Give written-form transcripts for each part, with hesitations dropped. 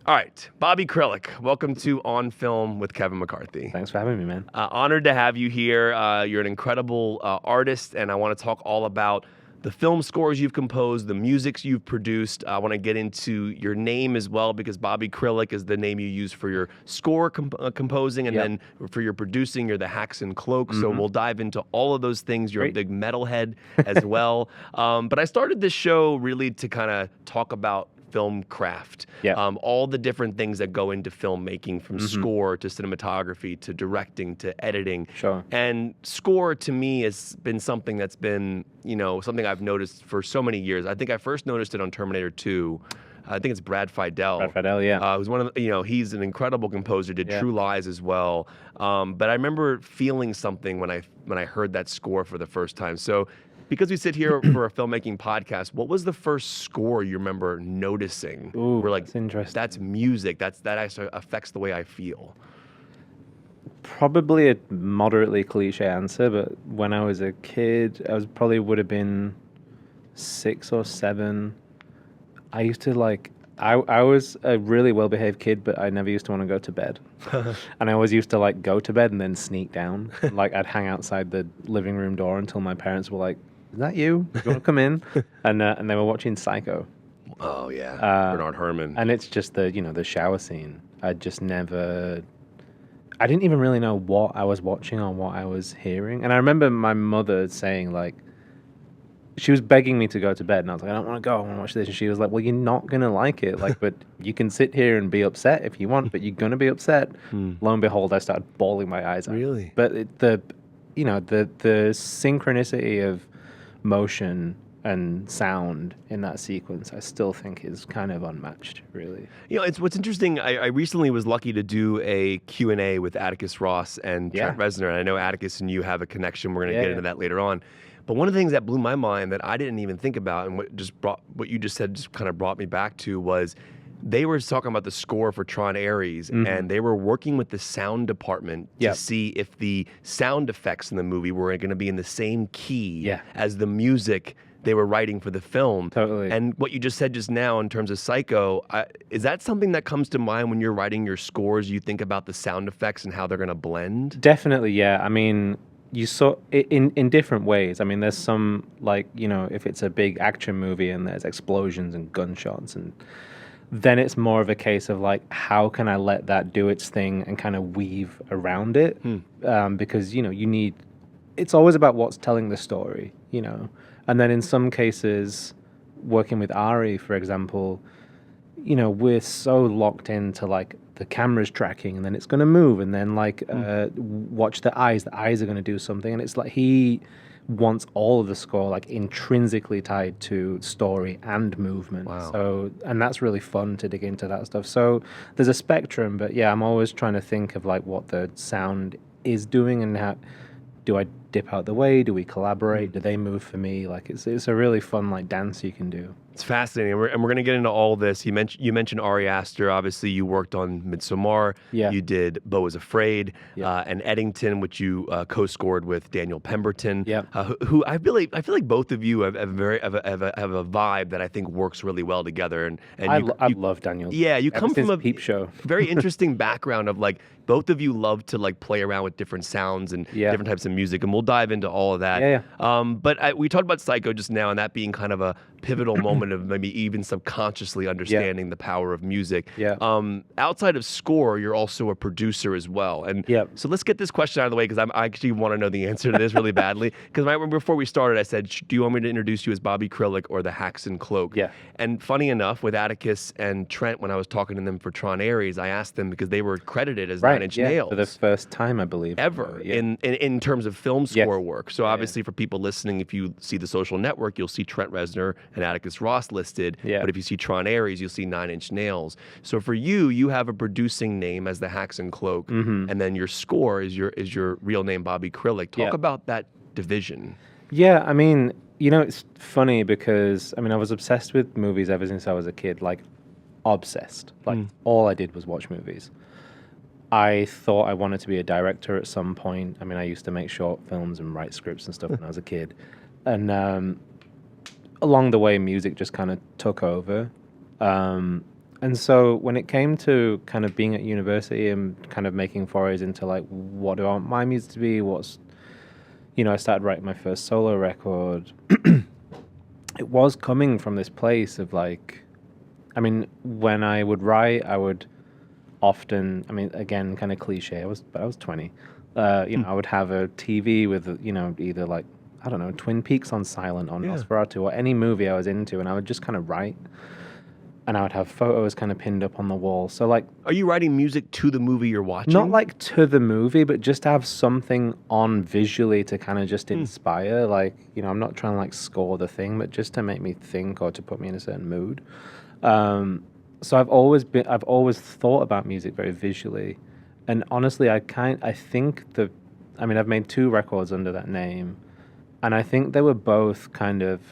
All right, Bobby Krlic, welcome to On Film with Kevin McCarthy. Thanks for having me, man. Honored to have you here. You're an incredible artist, and I want to talk all about the film scores you've composed, the musics you've produced. I want to get into your name as well, because Bobby Krlic is the name you use for your score composing, and then for your producing, you're the Haxan Cloak. So we'll dive into all of those things. You're a big metalhead as well. But I started this show really to kind of talk about film craft, all the different things that go into filmmaking, from score to cinematography to directing to editing. Sure. And score to me has been something that's been, something I've noticed for so many years. I think I first noticed it on Terminator 2. I think it's Brad Fiedel. Brad Fiedel, yeah. Who's one of the, he's an incredible composer, did True Lies as well. But I remember feeling something when I heard that score for the first time. So because we sit here for a filmmaking podcast, what was the first score you remember noticing? Ooh, We're like, that's interesting. That's music. That actually affects the way I feel. Probably a moderately cliche answer, but when I was a kid, would have been 6 or 7. I used to I was a really well-behaved kid, but I never used to want to go to bed. And I always used to go to bed and then sneak down. I'd hang outside the living room door until my parents were like, "Is that you? Do you want to come in?" And they were watching Psycho. Oh yeah, Bernard Herrmann. And it's just the shower scene. I didn't even really know what I was watching or what I was hearing. And I remember my mother saying she was begging me to go to bed, and I was like, "I don't want to go. I want to watch this." And she was like, "Well, you're not gonna like it. But you can sit here and be upset if you want, but you're gonna be upset." Lo and behold, I started bawling my eyes out. Really? But the synchronicity of motion and sound in that sequence, I still think is kind of unmatched, really. It's what's interesting. I recently was lucky to do a Q&A with Atticus Ross and Trent Reznor, and I know Atticus and you have a connection. We're going to get into that later on. But one of the things that blew my mind that I didn't even think about, and what you just said just kind of brought me back to, was they were talking about the score for Tron Ares, and they were working with the sound department to see if the sound effects in the movie were going to be in the same key as the music they were writing for the film. Totally. And what you just said just now in terms of Psycho, is that something that comes to mind when you're writing your scores? You think about the sound effects and how they're going to blend? Definitely, yeah. I mean, you saw it in different ways. I mean, there's some, if it's a big action movie and there's explosions and gunshots, and then it's more of a case of how can I let that do its thing and kind of weave around it? Because, it's always about what's telling the story, And then in some cases, working with Ari, for example, we're so locked into the camera's tracking, and then it's going to move, and then watch the eyes are going to do something, and it's he wants all of the score intrinsically tied to story and movement. Wow. So, and that's really fun to dig into that stuff. So there's a spectrum, but yeah, I'm always trying to think of what the sound is doing, and how do I dip out the way? Do we collaborate? Do they move for me? It's a really fun dance you can do. It's fascinating, and we're going to get into all this. You mentioned Ari Aster. Obviously, you worked on Midsommar. Yeah. You did Beau is Afraid, and Eddington, which you co-scored with Daniel Pemberton. Yeah. Who I feel like both of you have a vibe that I think works really well together. And I love Daniel. Yeah, you come from a Peep Show. very interesting background of both of you love to play around with different sounds and different types of music, and we'll dive into all of that. Yeah. But we talked about Psycho just now, and that being kind of a pivotal moment of maybe even subconsciously understanding the power of music. Yeah. Outside of score, you're also a producer as well. And so let's get this question out of the way, because I actually want to know the answer to this really badly. Because before we started, I said, "Do you want me to introduce you as Bobby Krlic or the Haxan Cloak?" Yeah. And funny enough, with Atticus and Trent, when I was talking to them for Tron Ares, I asked them because they were credited as Nine Inch Nails for the first time, I believe, ever in terms of film score work. So obviously, for people listening, if you see The Social Network, you'll see Trent Reznor and Atticus Ross listed. But if you see Tron Ares, you'll see Nine Inch Nails. So for you have a producing name as the Haxan Cloak, and then your score is your real name, Bobby Krlic. Talk about that division. Yeah, I mean, it's funny because I was obsessed with movies ever since I was a kid. Obsessed. All I did was watch movies. I thought I wanted to be a director at some point. I used to make short films and write scripts and stuff when I was a kid. And along the way, music just kind of took over. And And so when it came to kind of being at university and kind of making forays into like, what do I want my music to be? I started writing my first solo record. It was coming from this place of like, I mean, when I would write, I would often, I mean, again, kind of cliche. I was 20. I would have a TV with, either like, I don't know, Twin Peaks on silent or Nosferatu or any movie I was into, and I would just kind of write. And I would have photos kind of pinned up on the wall. So like, are you writing music to the movie you're watching? not like to the movie, but just to have something on visually to kind of just inspire. Like, I'm not trying to like score the thing, but just to make me think or to put me in a certain mood. So I've always thought about music very visually, and honestly, I've made 2 records under that name, and I think they were both kind of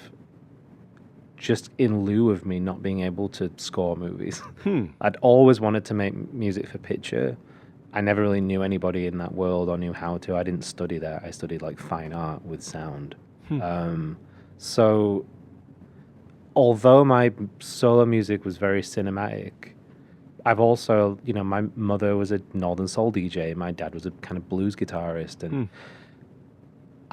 just in lieu of me not being able to score movies. I'd always wanted to make music for picture. I never really knew anybody in that world or knew how to. I didn't study that. I studied like fine art with sound. So although my solo music was very cinematic, I've also, my mother was a Northern Soul DJ. My dad was a kind of blues guitarist, and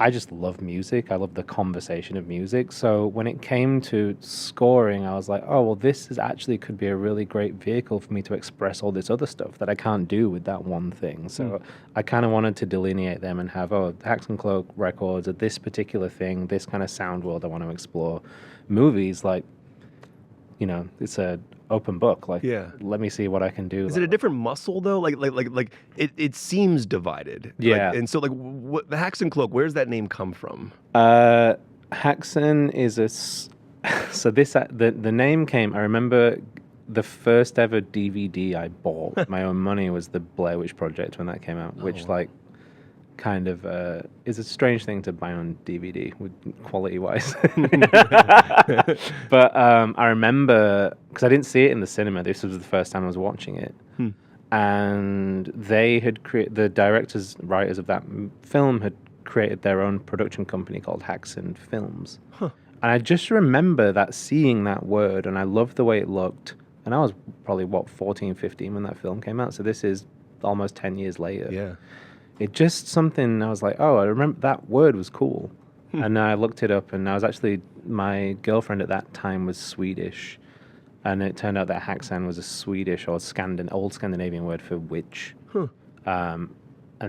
I just love music. I love the conversation of music. So when it came to scoring, I was like, oh, well, this could be a really great vehicle for me to express all this other stuff that I can't do with that one thing. So I kind of wanted to delineate them and have, Haxan Cloak records are this particular thing, this kind of sound world I want to explore. Movies, like, it's a open book. Like, let me see what I can do. Is it a different muscle though? Like it seems divided. Yeah. And so like what the Haxan Cloak, where's that name come from? Haxan is so the name came, I remember the first ever DVD I bought with my own money was the Blair Witch Project when that came out, which like kind of is a strange thing to buy on DVD with quality wise. But I remember, because I didn't see it in the cinema, this was the first time I was watching it, and they had the directors, writers of that film had created their own production company called Haxan Films. And I just remember seeing that word, and I loved the way it looked, and I was probably 14, 15 when that film came out, so this is almost 10 years later. Yeah. It just something, I was like, oh, I remember that word was cool. And I looked it up, and I was actually, my girlfriend at that time was Swedish, and it turned out that Haxan was a Swedish or old Scandinavian word for witch. And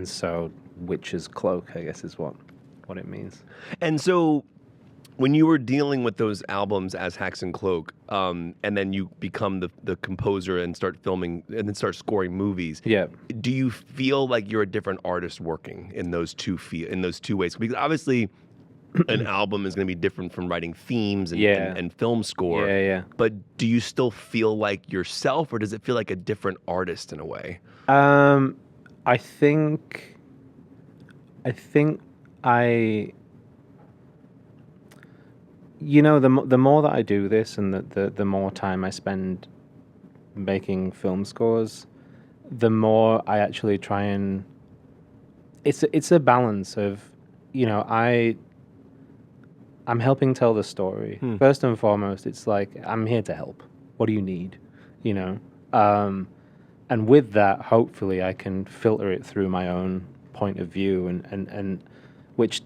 so witch's cloak, I guess, is what it means. And so when you were dealing with those albums as Haxan Cloak, and then you become the composer and start filming and then start scoring movies. Yeah. Do you feel like you're a different artist working in those two ways? Because obviously, an album is going to be different from writing themes and film score. Yeah. But do you still feel like yourself, or does it feel like a different artist in a way? I think the more that I do this, and the more time I spend making film scores, the more I actually try and it's a balance of, I'm helping tell the story. First and foremost, it's like, I'm here to help. What do you need? And with that, hopefully I can filter it through my own point of view, and which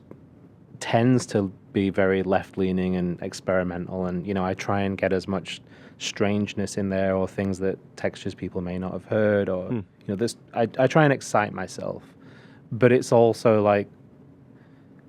tends to be very left-leaning and experimental, and I try and get as much strangeness in there, or things that textures people may not have heard, or I try and excite myself, but it's also like,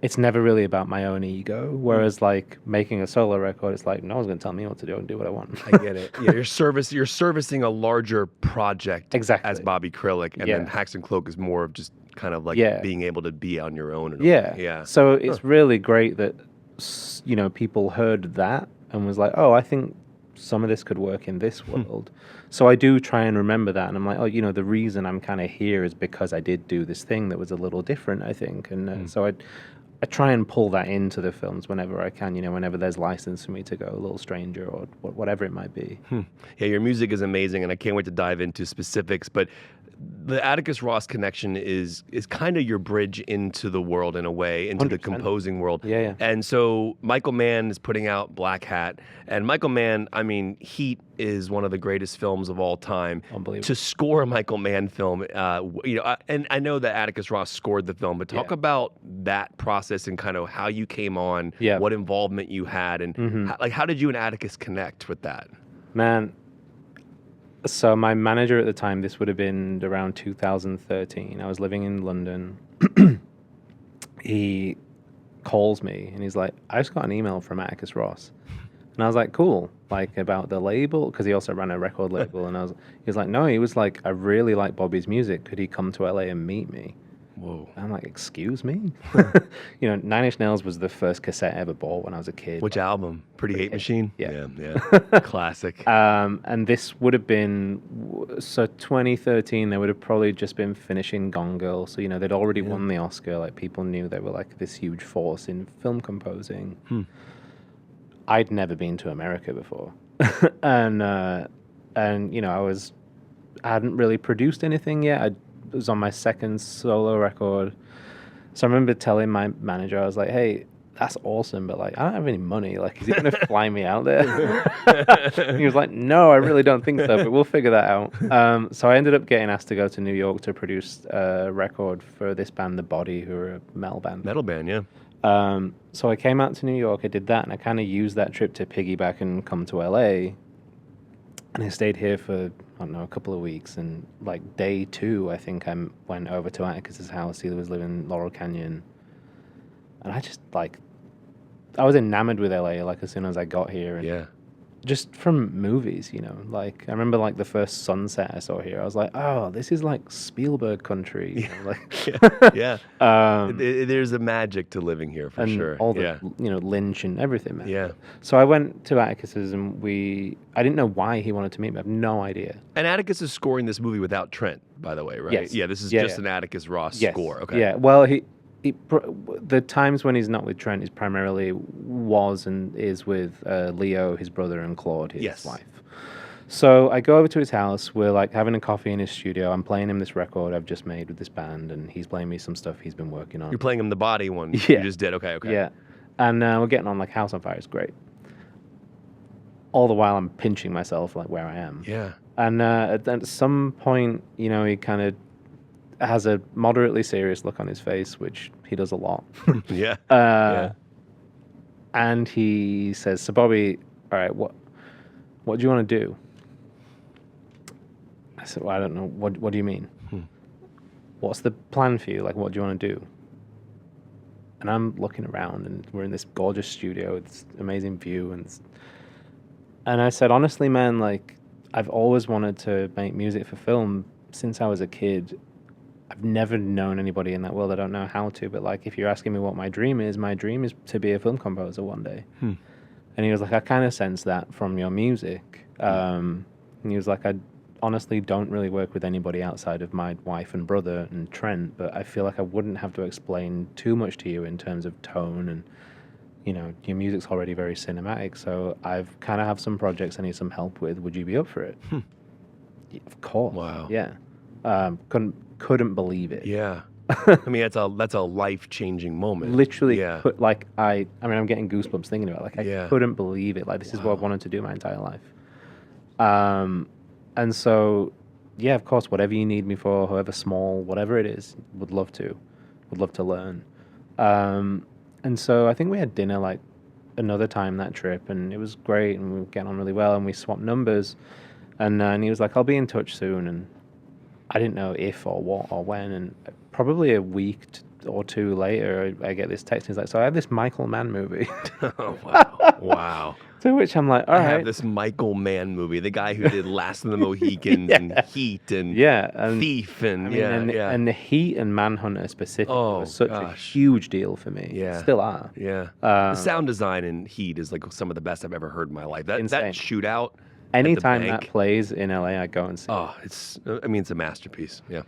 it's never really about my own ego, whereas like making a solo record, it's like, no one's going to tell me what to do and do what I want. I get it. Yeah, you're servicing a larger project as Bobby Krlic, and then Haxan Cloak is more of just kind of like being able to be on your own. Yeah. So it's really great that people heard that and was like, oh, I think some of this could work in this world. So I do try and remember that, and I'm like, oh, the reason I'm kind of here is because I did do this thing that was a little different, I think, and so I try and pull that into the films whenever I can, whenever there's license for me to go a little stranger or whatever it might be. Yeah, your music is amazing, and I can't wait to dive into specifics. But the Atticus Ross connection is kind of your bridge into the world in a way, into the 100%. composing world. Yeah. And so Michael Mann is putting out Black Hat, and Michael Mann, I mean, Heat is one of the greatest films of all time. Unbelievable. To score a Michael Mann film, and I know that Atticus Ross scored the film, but talk about that process and kind of how you came on, what involvement you had, and how did you and Atticus connect with that? Man, so my manager at the time, this would have been around 2013. I was living in London. He calls me and he's like, I just got an email from Atticus Ross. And I was like, cool, like about the label, because he also ran a record label. And he was like, no, he was like, I really like Bobby's music. Could he come to LA and meet me? Whoa. I'm like, excuse me? Nine Inch Nails was the first cassette I ever bought when I was a kid. Which album? Pretty Hate Machine? Yeah. Classic. And this would have been, 2013, they would have probably just been finishing Gone Girl. So, they'd already won the Oscar. Like, people knew they were like this huge force in film composing. I'd never been to America before. and I hadn't really produced anything yet. I was on my second solo record. So I remember telling my manager, I was like, hey, that's awesome, but like, I don't have any money. Like, is he going to fly me out there? He was like, no, I really don't think so, but we'll figure that out. So I ended up getting asked to go to New York to produce a record for this band, The Body, who are a metal band. Metal band, yeah. So I came out to New York, I did that, and I kind of used that trip to piggyback and come to LA. And I stayed here for, I don't know, a couple of weeks. And like day 2, I think I went over to Atticus's house. He was living in Laurel Canyon. And I just I was enamored with LA like as soon as I got here. And just from movies, like I remember like the first sunset I saw here. I was like, oh, this is like Spielberg country. There's a magic to living here for sure. All the Lynch and everything, man. Yeah. So I went to Atticus's and I didn't know why he wanted to meet me. I have no idea. And Atticus is scoring this movie without Trent, by the way, right? Yes. Yeah, this is just an Atticus Ross score. Okay. Yeah. Well, the times when he's not with Trent is primarily was and is with Leo, his brother, and Claude, his wife. So I go over to his house. We're like having a coffee in his studio. I'm playing him this record I've just made with this band, and he's playing me some stuff he's been working on. You're playing him the Body one. You just did. Okay. Yeah. And we're getting on like House on Fire. It's great. All the while I'm pinching myself like where I am. Yeah. And at some point, he kind of has a moderately serious look on his face, which he does a lot. And he says, so Bobby, all right, what do you want to do? I said, well, I don't know. What do you mean? What's the plan for you? Like, what do you want to do? And I'm looking around, and we're in this gorgeous studio with this amazing view. And I said, honestly, man, like, I've always wanted to make music for film since I was a kid. I've never known anybody in that world. I don't know how to, but like, if you're asking me what my dream is to be a film composer one day. And he was like, I kind of sense that from your music. And he was like, I honestly don't really work with anybody outside of my wife and brother and Trent, but I feel like I wouldn't have to explain too much to you in terms of tone, and your music's already very cinematic, so I've kind of have some projects I need some help with. Would you be up for it? Yeah, of course. Wow. Yeah. Couldn't believe it. Yeah. I mean, that's a life-changing moment. Literally, I'm getting goosebumps thinking about it. Like, I couldn't believe it. Like, this is what I've wanted to do my entire life. And so, yeah, of course, whatever you need me for, however small, whatever it is, would love to learn. And so I think we had dinner like another time that trip, and it was great, and we were getting on really well, and we swapped numbers, and he was like, I'll be in touch soon, and I didn't know if or what or when, and probably a week or two later, I get this text. He's like, so I have this Michael Mann movie. Oh, wow. Wow. To which I'm like, all right. I have this Michael Mann movie, the guy who did Last of the Mohicans and Heat and Thief and and the Heat and Manhunter specifically was such a huge deal for me. Yeah. Still are. Yeah. The sound design in Heat is like some of the best I've ever heard in my life. That shootout. Anytime that plays in LA, I go and see it. It's a masterpiece. Yeah.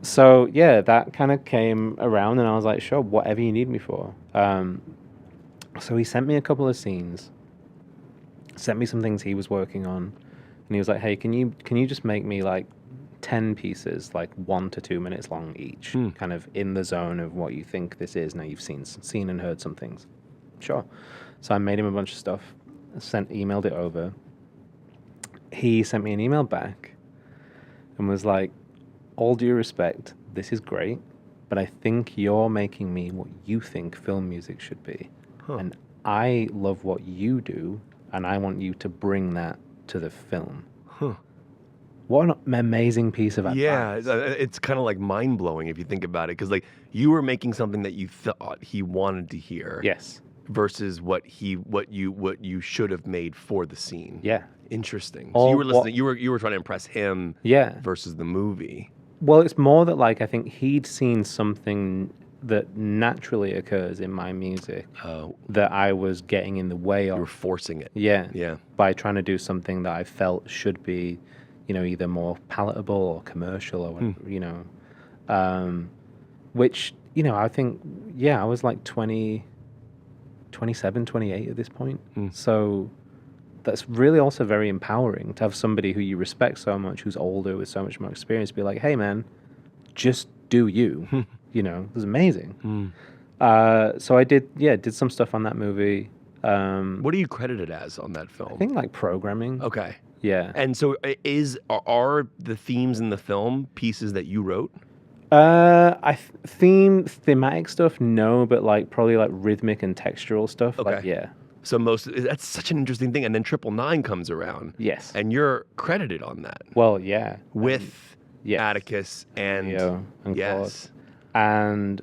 So, yeah, that kind of came around, and I was like, sure, whatever you need me for. So he sent me a couple of scenes, sent me some things he was working on, and he was like, hey, can you just make me, like, 10 pieces, like 1 to 2 minutes long each, kind of in the zone of what you think this is. Now you've seen and heard some things. Sure. So I made him a bunch of stuff, emailed it over. He sent me an email back and was like, all due respect, this is great, but I think you're making me what you think film music should be. And I love what you do, and I want you to bring that to the film. What an amazing piece of advice. Yeah, it's kind of like mind-blowing if you think about it, because like you were making something that you thought he wanted to hear. Yes. Versus what you should have made for the scene. Yeah. Interesting. So you were listening. You were trying to impress him. Yeah. Versus the movie. Well, it's more that like I think he'd seen something that naturally occurs in my music that I was getting in the way of. You were forcing it. Yeah. Yeah. By trying to do something that I felt should be, either more palatable or commercial or which I think I was like 27, 28 at this point. So that's really also very empowering to have somebody who you respect so much, who's older with so much more experience, be like, hey man, just do you. It was amazing. So I did some stuff on that movie. What are you credited as on that film? I think like programming. Okay. Yeah. And so are the themes in the film pieces that you wrote? Thematic stuff, no, but like probably like rhythmic and textural stuff. Okay. Like, yeah. So that's such an interesting thing. And then 999 comes around. Yes. And you're credited on that. Well, yeah. With Atticus and Leo and yes. Claude. And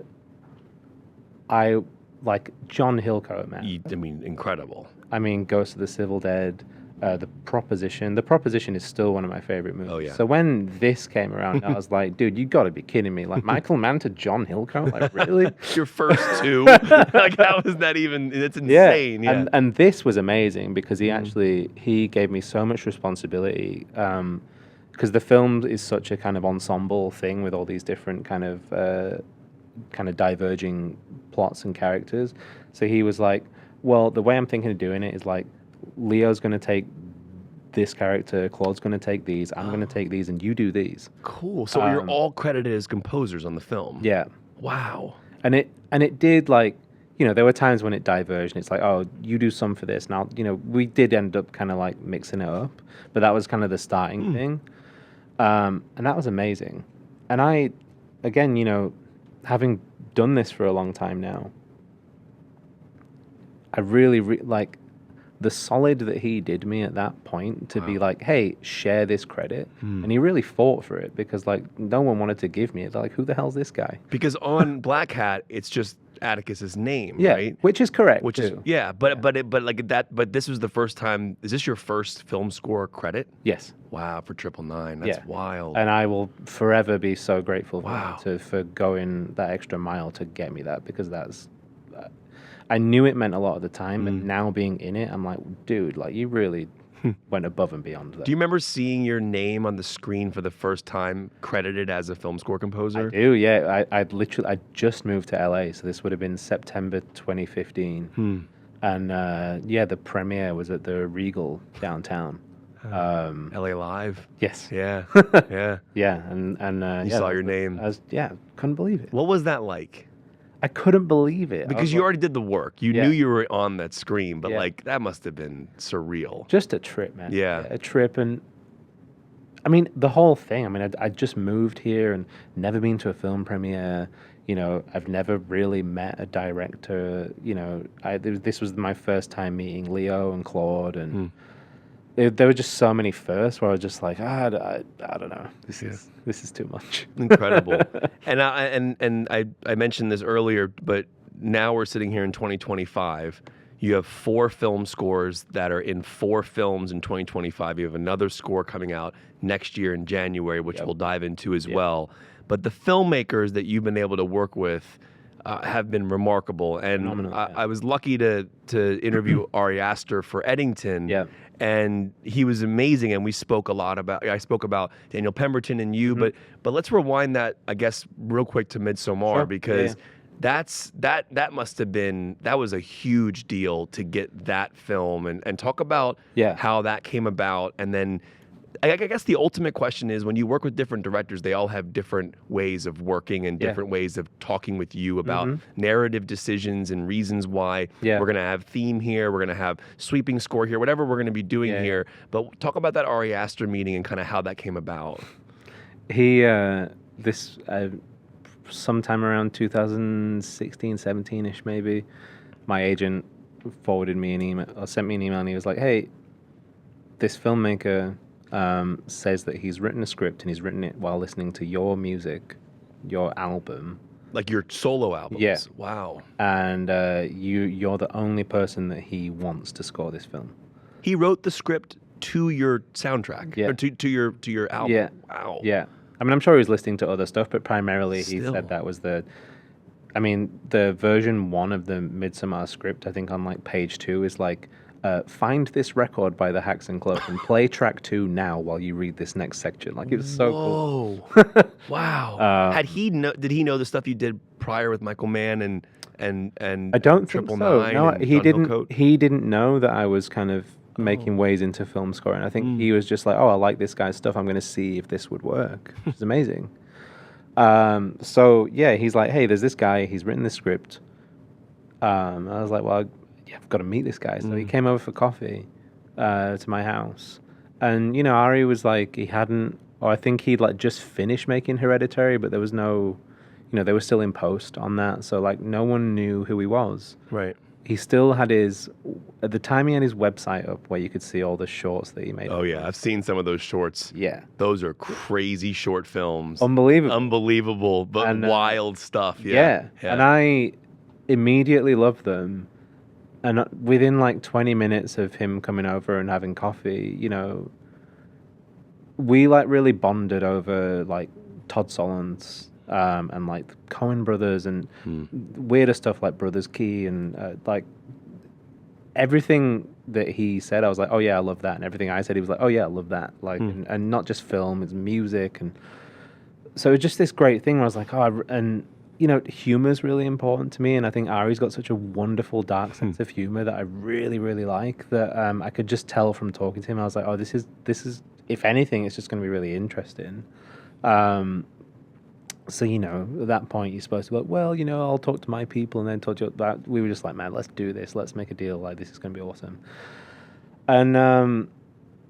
I like John Hillcoat, man. I mean, incredible. I mean, Ghost of the Civil Dead. The Proposition. The Proposition is still one of my favorite movies. Oh, yeah. So when this came around, I was like, dude, you got to be kidding me. Like, Michael Mann to John Hillcoat? Like, really? Your first two? Like, how is that even? It's insane. Yeah. And this was amazing because he gave me so much responsibility because the film is such a kind of ensemble thing with all these different kind of diverging plots and characters. So he was like, well, the way I'm thinking of doing it is like, Leo's going to take this character, Claude's going to take these, I'm going to take these, and you do these. Cool. So you're all credited as composers on the film. Yeah. Wow. And it did like, there were times when it diverged and it's like, oh, you do some for this. Now, we did end up kind of like mixing it up, but that was kind of the starting thing. And that was amazing. And I, again, having done this for a long time now, I really like the solid that he did me at that point to be like, hey, share this credit. And he really fought for it because like no one wanted to give me it. They're like, who the hell's this guy? Because on Black Hat, it's just Atticus's name, right? Which is correct. But this was the first time. Is this your first film score credit? Yes. Wow, for 999. That's wild. And I will forever be so grateful Wow. for going that extra mile to get me that because that's I knew it meant a lot at the time, and now being in it, I'm like, dude, like you really went above and beyond that. Do you remember seeing your name on the screen for the first time credited as a film score composer? I do, yeah. I just moved to LA, so this would have been September 2015. And the premiere was at the Regal downtown. LA Live? Yes. Yeah. Yeah. Yeah, and You saw your name. Couldn't believe it. What was that like? I couldn't believe it. Because you already did the work. You knew you were on that screen, but like that must have been surreal. Just a trip, man. Yeah. A trip. And I mean, the whole thing. I mean, I just moved here and never been to a film premiere. I've never really met a director. This was my first time meeting Leo and Claude. And there were just so many firsts where I was just like, I don't know. This is too much. Incredible. And I mentioned this earlier, but now we're sitting here in 2025. You have 4 film scores that are in 4 films in 2025. You have another score coming out next year in January, which we'll dive into as well. But the filmmakers that you've been able to work with have been remarkable. And I was lucky to interview Ari Aster for Eddington. Yeah. And he was amazing, and I spoke about Daniel Pemberton and you, but let's rewind that, I guess, real quick to Midsommar, because that must have been, that was a huge deal to get that film, and talk about how that came about, and then I guess the ultimate question is when you work with different directors, they all have different ways of working and different ways of talking with you about narrative decisions and reasons why we're going to have theme here, we're going to have sweeping score here, whatever we're going to be doing here. But talk about that Ari Aster meeting and kind of how that came about. He, sometime around 2016, 17-ish maybe, my agent forwarded me an email, or sent me an email, and he was like, hey, this filmmaker says that he's written a script and he's written it while listening to your music, your album. Like your solo albums? Yeah. Wow. And you're the only person that he wants to score this film. He wrote the script to your soundtrack? Yeah. Or to your album? Yeah. Wow. Yeah. I mean, I'm sure he was listening to other stuff, but primarily he said that was the version 1 of the Midsommar script, I think on like page 2 is like, find this record by the Haxan Cloak and play track 2 now while you read this next section. Like, it was so cool. Wow. Did he know the stuff you did prior with Michael Mann and I don't think Triple so. Nine? No, and he Dunhill didn't. Coat? He didn't know that I was kind of making ways into film scoring. I think he was just like, oh, I like this guy's stuff. I'm going to see if this would work. It's amazing. So yeah, he's like, hey, there's this guy. He's written this script. I was like, well, I've got to meet this guy. So he came over for coffee to my house, and Ari was like, I think he'd like just finished making Hereditary, but there was no, they were still in post on that, so like no one knew who he was. Right. He still had at the time he had his website up where you could see all the shorts that he made. Oh yeah, I've seen some of those shorts. Yeah. Those are crazy short films. Unbelievable, but wild stuff. Yeah. And I immediately loved them. And within like 20 minutes of him coming over and having coffee, we like really bonded over like Todd Solondz and like Coen Brothers and weirder stuff like Brothers Key and like everything that he said, I was like, oh yeah, I love that. And everything I said, he was like, oh yeah, I love that. Like, and not just film, it's music. And so it's just this great thing where I was like, humor is really important to me, and I think Ari's got such a wonderful dark sense of humor that I really, really like. That I could just tell from talking to him. I was like, oh, this is. If anything, it's just going to be really interesting. So at that point, you're supposed to go, well, I'll talk to my people and then talk to you. But we were just like, man, let's do this. Let's make a deal. Like, this is going to be awesome. And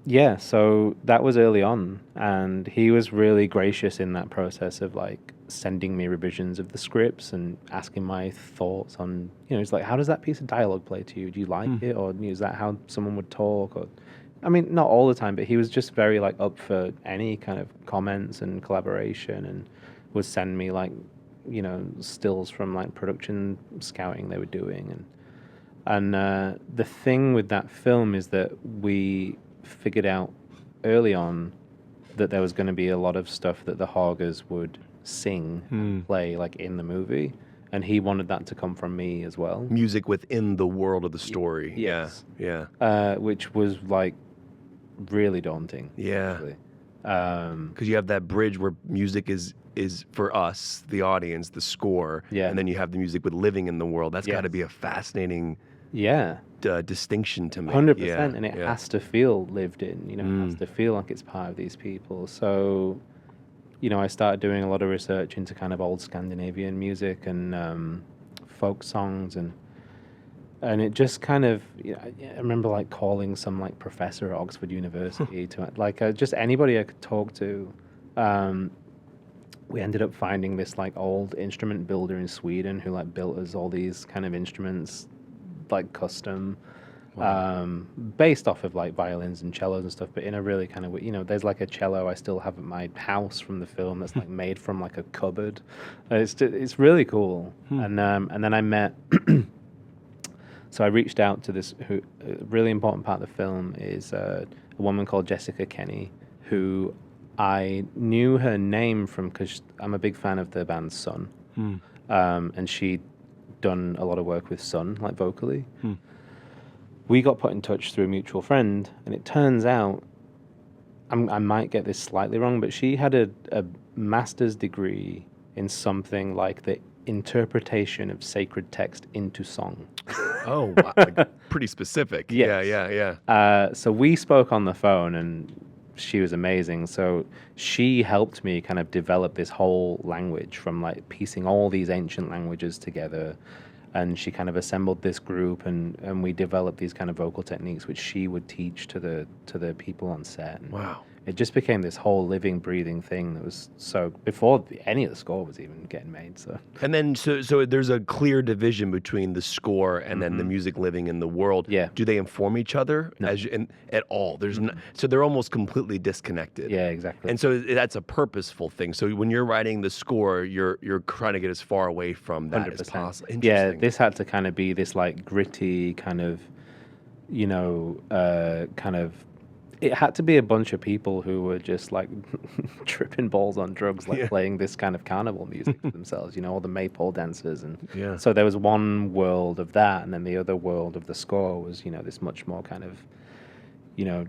yeah, so that was early on, and he was really gracious in that process of like sending me revisions of the scripts and asking my thoughts on, it's like, how does that piece of dialogue play to you? Do you like it, or is that how someone would talk? Or, I mean, not all the time, but he was just very like up for any kind of comments and collaboration, and would send me like, stills from like production scouting they were doing, and the thing with that film is that we figured out early on that there was going to be a lot of stuff that the Haugers would sing and play like in the movie, and he wanted that to come from me as well. Music within the world of the story. Yes. Yeah. Which was like really daunting. Yeah. Because you have that bridge where music is for us, the audience, the score, and then you have the music with living in the world. That's got to be a fascinating distinction to me. 100%, and it has to feel lived in, it has to feel like it's part of these people. So, I started doing a lot of research into kind of old Scandinavian music and folk songs, and it just kind of, I remember like calling some like professor at Oxford University to like just anybody I could talk to. We ended up finding this like old instrument builder in Sweden who like built us all these kind of instruments like custom, based off of like violins and cellos and stuff, but in a really kind of, there's like a cello I still have at my house from the film that's like made from like a cupboard. It's really cool. And then I met, so I reached out to this, a really important part of the film is a woman called Jessica Kenny, who I knew her name from, because I'm a big fan of the band Sun, and she'd done a lot of work with Sun, like vocally. We got put in touch through a mutual friend, and it turns out, I might get this slightly wrong, but she had a master's degree in something like the interpretation of sacred text into song. Oh, wow. Like, pretty specific. Yes. Yeah. So we spoke on the phone, and she was amazing. So she helped me kind of develop this whole language from like piecing all these ancient languages together. And she kind of assembled this group, and we developed these kind of vocal techniques, which she would teach to the people on set. And Wow. it just became this whole living, breathing thing that was so before any of the score was even getting made. So And then, so there's a clear division between the score and then the music living in the world. Yeah. Do they inform each other No. at all? There's so they're almost completely disconnected. yeah, exactly. And so that's a purposeful thing. So when you're writing the score, you're trying to get as far away from that as 100%. possible. Yeah, Interesting. this had to kind of be this like gritty kind of, kind of. It had to be a bunch of people who were just like tripping balls on drugs, like playing this kind of carnival music to themselves, all the maypole dancers. And Yeah. so there was one world of that, and then the other world of the score was, this much more kind of,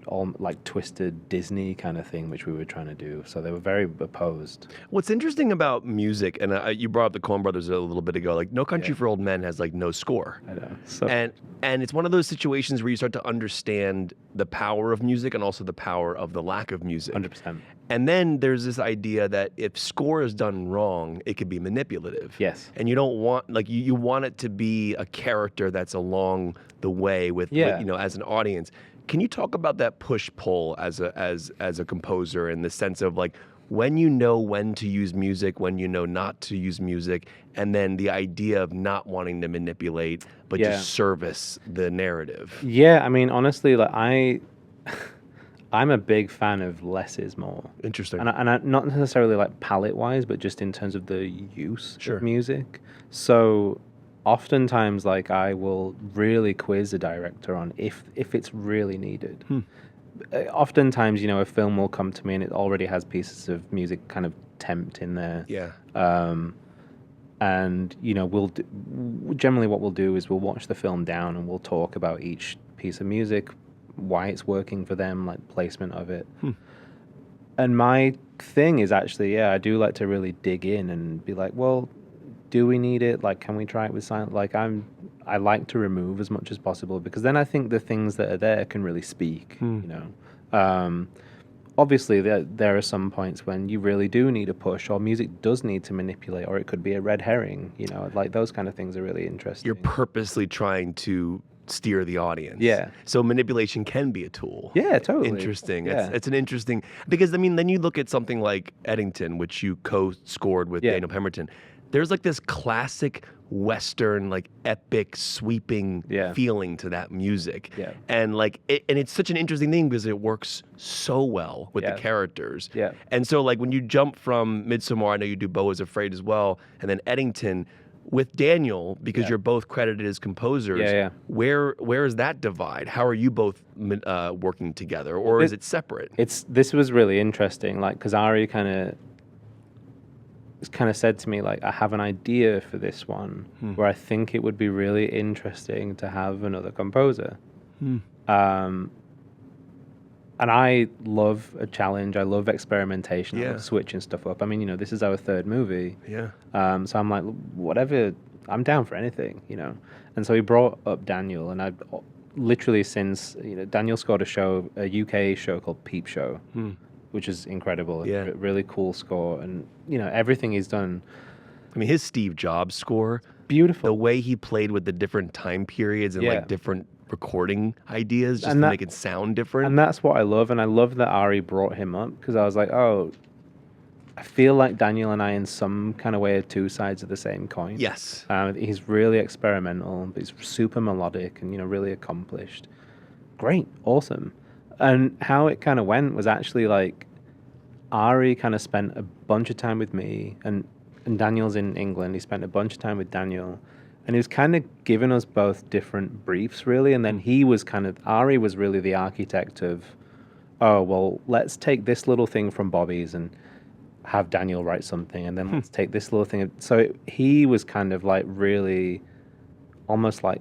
all like twisted Disney kind of thing, which we were trying to do. So they were very opposed. What's interesting about music, and you brought up the Coen Brothers a little bit ago, like No Country for Old Men has like no score. I know. So And it's one of those situations where you start to understand the power of music and also the power of the lack of music. 100%. And then there's this idea that if score is done wrong, it could be manipulative. Yes. And you don't want, like, you want it to be a character that's along the way with as an audience. Can you talk about that push-pull as a composer, in the sense of like when you know when to use music, when you know not to use music, and then the idea of not wanting to manipulate but just service the narrative? Yeah, I mean, honestly, like I'm a big fan of less is more. Interesting. And I not necessarily like palette-wise, but just in terms of the use of music. So oftentimes, like, I will really quiz a director on if it's really needed. Oftentimes, a film will come to me and it already has pieces of music kind of temped in there. Yeah. And generally what we'll do is we'll watch the film down and we'll talk about each piece of music, why it's working for them, like placement of it. And my thing is actually, I do like to really dig in and be like, well, do we need it? Like, can we try it with silent? Like, I like to remove as much as possible, because then I think the things that are there can really speak, Obviously, there are some points when you really do need a push, or music does need to manipulate, or it could be a red herring, like those kind of things are really interesting. You're purposely trying to steer the audience. Yeah. So manipulation can be a tool. Yeah, totally. Interesting. Yeah. It's an interesting, because I mean, then you look at something like Eddington, which you co-scored with Daniel Pemberton. There's like this classic Western, like epic, sweeping feeling to that music. Yeah. And like, and it's such an interesting thing because it works so well with the characters. Yeah. And so like when you jump from Midsommar, I know you do Beau is Afraid as well, and then Eddington with Daniel, because you're both credited as composers. Where is that divide? How are you both working together, or is it separate? This was really interesting, like, because Ari kind of said to me, like, I have an idea for this one where I think it would be really interesting to have another composer. And I love a challenge. I love experimentation. I love switching stuff up. I mean, this is our third movie. Yeah. So I'm like, whatever, I'm down for anything, And so he brought up Daniel, and I literally since, Daniel scored a UK show called Peep Show, which is incredible. Yeah. A really cool score. And, everything he's done. I mean, his Steve Jobs score, beautiful. The way he played with the different time periods and like different recording ideas just to make it sound different. And that's what I love. And I love that Ari brought him up, because I was like, oh, I feel like Daniel and I in some kind of way are two sides of the same coin. Yes. He's really experimental, but he's super melodic and, really accomplished. Great. Awesome. And how it kind of went was actually like Ari kind of spent a bunch of time with me, and Daniel's in England. He spent a bunch of time with Daniel, and he was kind of giving us both different briefs, really. And then Ari was really the architect of, oh, well, let's take this little thing from Bobby's and have Daniel write something, and then let's take this little thing. So he was kind of like really almost like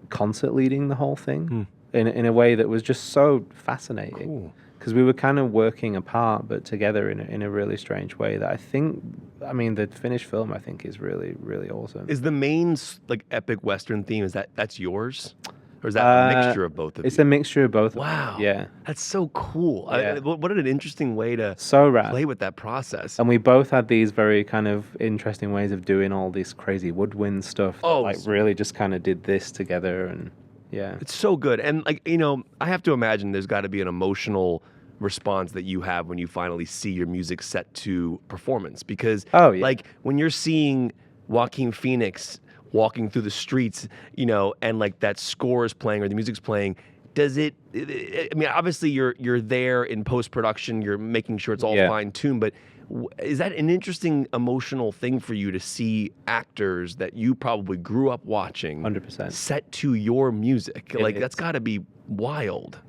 concert leading the whole thing. In a way that was just so fascinating, because we were kind of working apart but together in a really strange way that the finished film I think is really, really awesome. Is the main like epic Western theme, that's yours? Or is that a mixture of both of It's you? a mixture of both. Wow. Yeah. That's so cool. Yeah. What an interesting way to So rad. play with that process. And we both had these very kind of interesting ways of doing all this crazy woodwind stuff. That, like really just kind of did this together, and yeah. It's so good. And like, I have to imagine there's got to be an emotional response that you have when you finally see your music set to performance, because like when you're seeing Joaquin Phoenix walking through the streets, and like that score is playing or the music's playing, does it, I mean, obviously you're there in post-production, you're making sure it's all fine-tuned, but is that an interesting emotional thing for you to see actors that you probably grew up watching 100% set to your music? Like, that's got to be wild.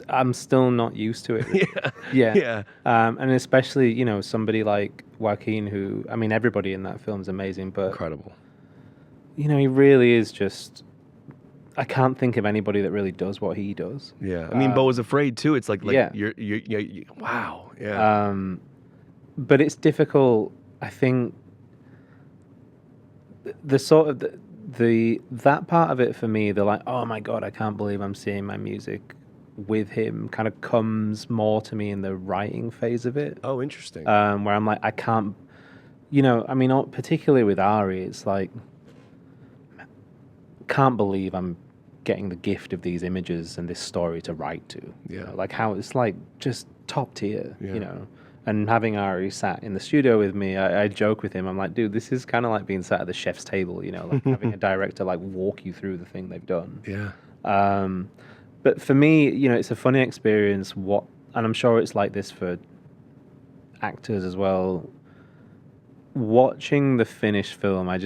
I'm still not used to it. Yeah. And especially, somebody like Joaquin, who, I mean, everybody in that film is amazing, but incredible. He really is just. I can't think of anybody that really does what he does. Yeah, I mean, Beau was Afraid too. It's like you're wow. Yeah. But it's difficult. I think the sort of that part of it for me, they're like, oh my God, I can't believe I'm seeing my music with him, kind of comes more to me in the writing phase of it. Oh, interesting. Where I'm like, I can't, I mean, particularly with Ari, it's like, can't believe I'm getting the gift of these images and this story to write to. Like how it's like just top tier, And having Ari sat in the studio with me, I joke with him. I'm like, dude, this is kind of like being sat at the chef's table, like having a director like walk you through the thing they've done. Yeah. But for me, it's a funny experience. And I'm sure it's like this for actors as well. Watching the finished film, I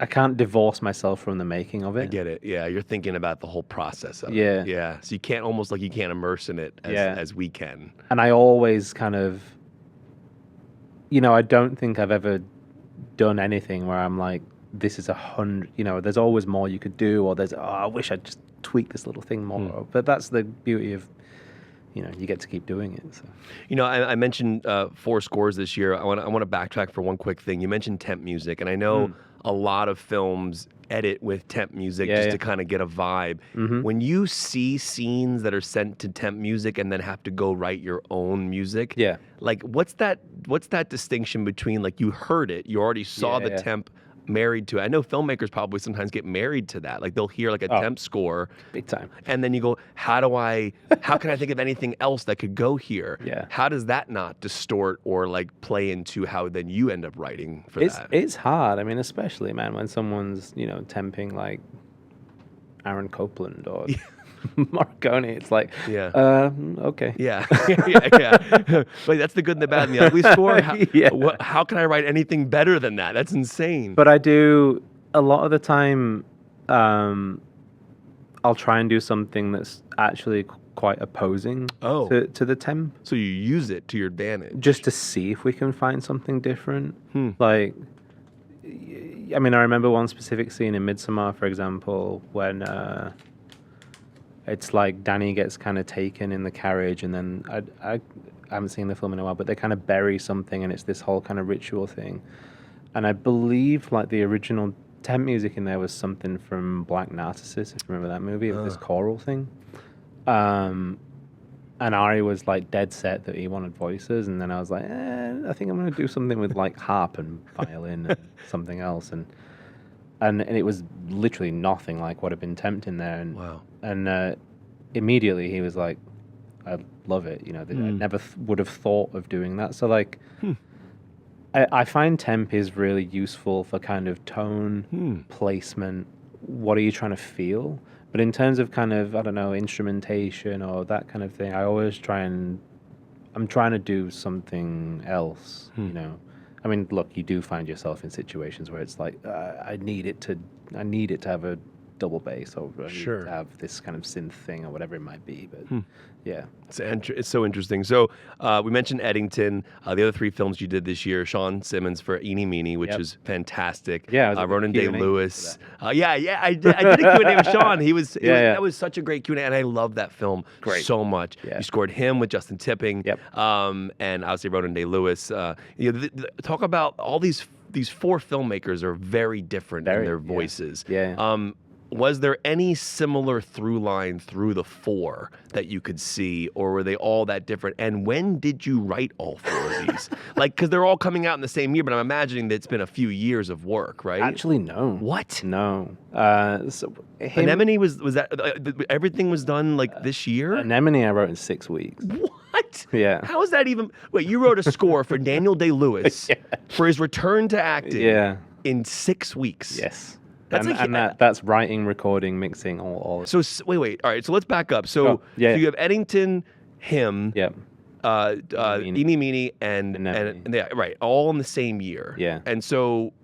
can't divorce myself from the making of it. I get it. Yeah, you're thinking about the whole process of it. Yeah. Yeah. So you can't immerse in it as we can. And I always kind of, I don't think I've ever done anything where I'm like, this is 100, there's always more you could do, or I wish I'd just tweak this little thing more. But that's the beauty of, you get to keep doing it. So. I mentioned 4 scores this year. I want to backtrack for one quick thing. You mentioned temp music, and I know a lot of films edit with temp music to kind of get a vibe. Mm-hmm. When you see scenes that are sent to temp music and then have to go write your own music, like what's that distinction between, like, you heard it, you already saw the temp married to it. I know filmmakers probably sometimes get married to that. Like they'll hear like a temp score, big time, and then you go, how can I think of anything else that could go here? Yeah. How does that not distort or like play into how then you end up writing for that? It's hard. I mean, especially, man, when someone's, temping like Aaron Copland or Morricone, it's like, okay. Yeah. Yeah. Like that's the good and the bad and the ugly score. How can I write anything better than that? That's insane. But I do, a lot of the time, I'll try and do something that's actually quite opposing to the temp. So you use it to your advantage. Just to see if we can find something different. Like, I mean, I remember one specific scene in Midsommar, for example, when it's like Danny gets kind of taken in the carriage, and then I haven't seen the film in a while, but they kind of bury something, and it's this whole kind of ritual thing. And I believe like the original temp music in there was something from Black Narcissus, if you remember that movie, it was this choral thing. And Ari was like dead set that he wanted voices, and then I was like, I think I'm going to do something with like harp and violin and something else, and it was literally nothing like what had been temped in there. And and immediately he was like, I love it. I never would have thought of doing that. So like, I find temp is really useful for kind of tone, placement. What are you trying to feel? But in terms of kind of, I don't know, instrumentation or that kind of thing, I always I'm trying to do something else, I mean, look, you do find yourself in situations where it's like, I need it to have a double bass, or I need to have this kind of synth thing or whatever it might be. But yeah, it's so interesting. So we mentioned Eddington. The other 3 films you did this year: Sean Simmons for Eeny Meeny, which is fantastic. Yeah, Ronan Day Lewis. I did a Q&A with Sean. That was such a great Q&A, and I love that film so much. Yeah. You scored him with Justin Tipping, and obviously Ronan Day Lewis. Talk about all these these four filmmakers are very different in their voices. Yeah. Was there any similar through line through the four that you could see, or were they all that different? And when did you write all four of these? Like, because they're all coming out in the same year, but I'm imagining that it's been a few years of work, right? Actually, no. What? No. Anemone was that everything was done like this year? Anemone I wrote in 6 weeks. What? Yeah. How is that even? Wait, you wrote a score for Daniel Day-Lewis for his return to acting in 6 weeks. Yes. That's that's writing, recording, mixing, all. So wait. All right. So let's back up. So, so you have Eddington, him, Eeny Meeny, and right, all in the same year. Yeah. And so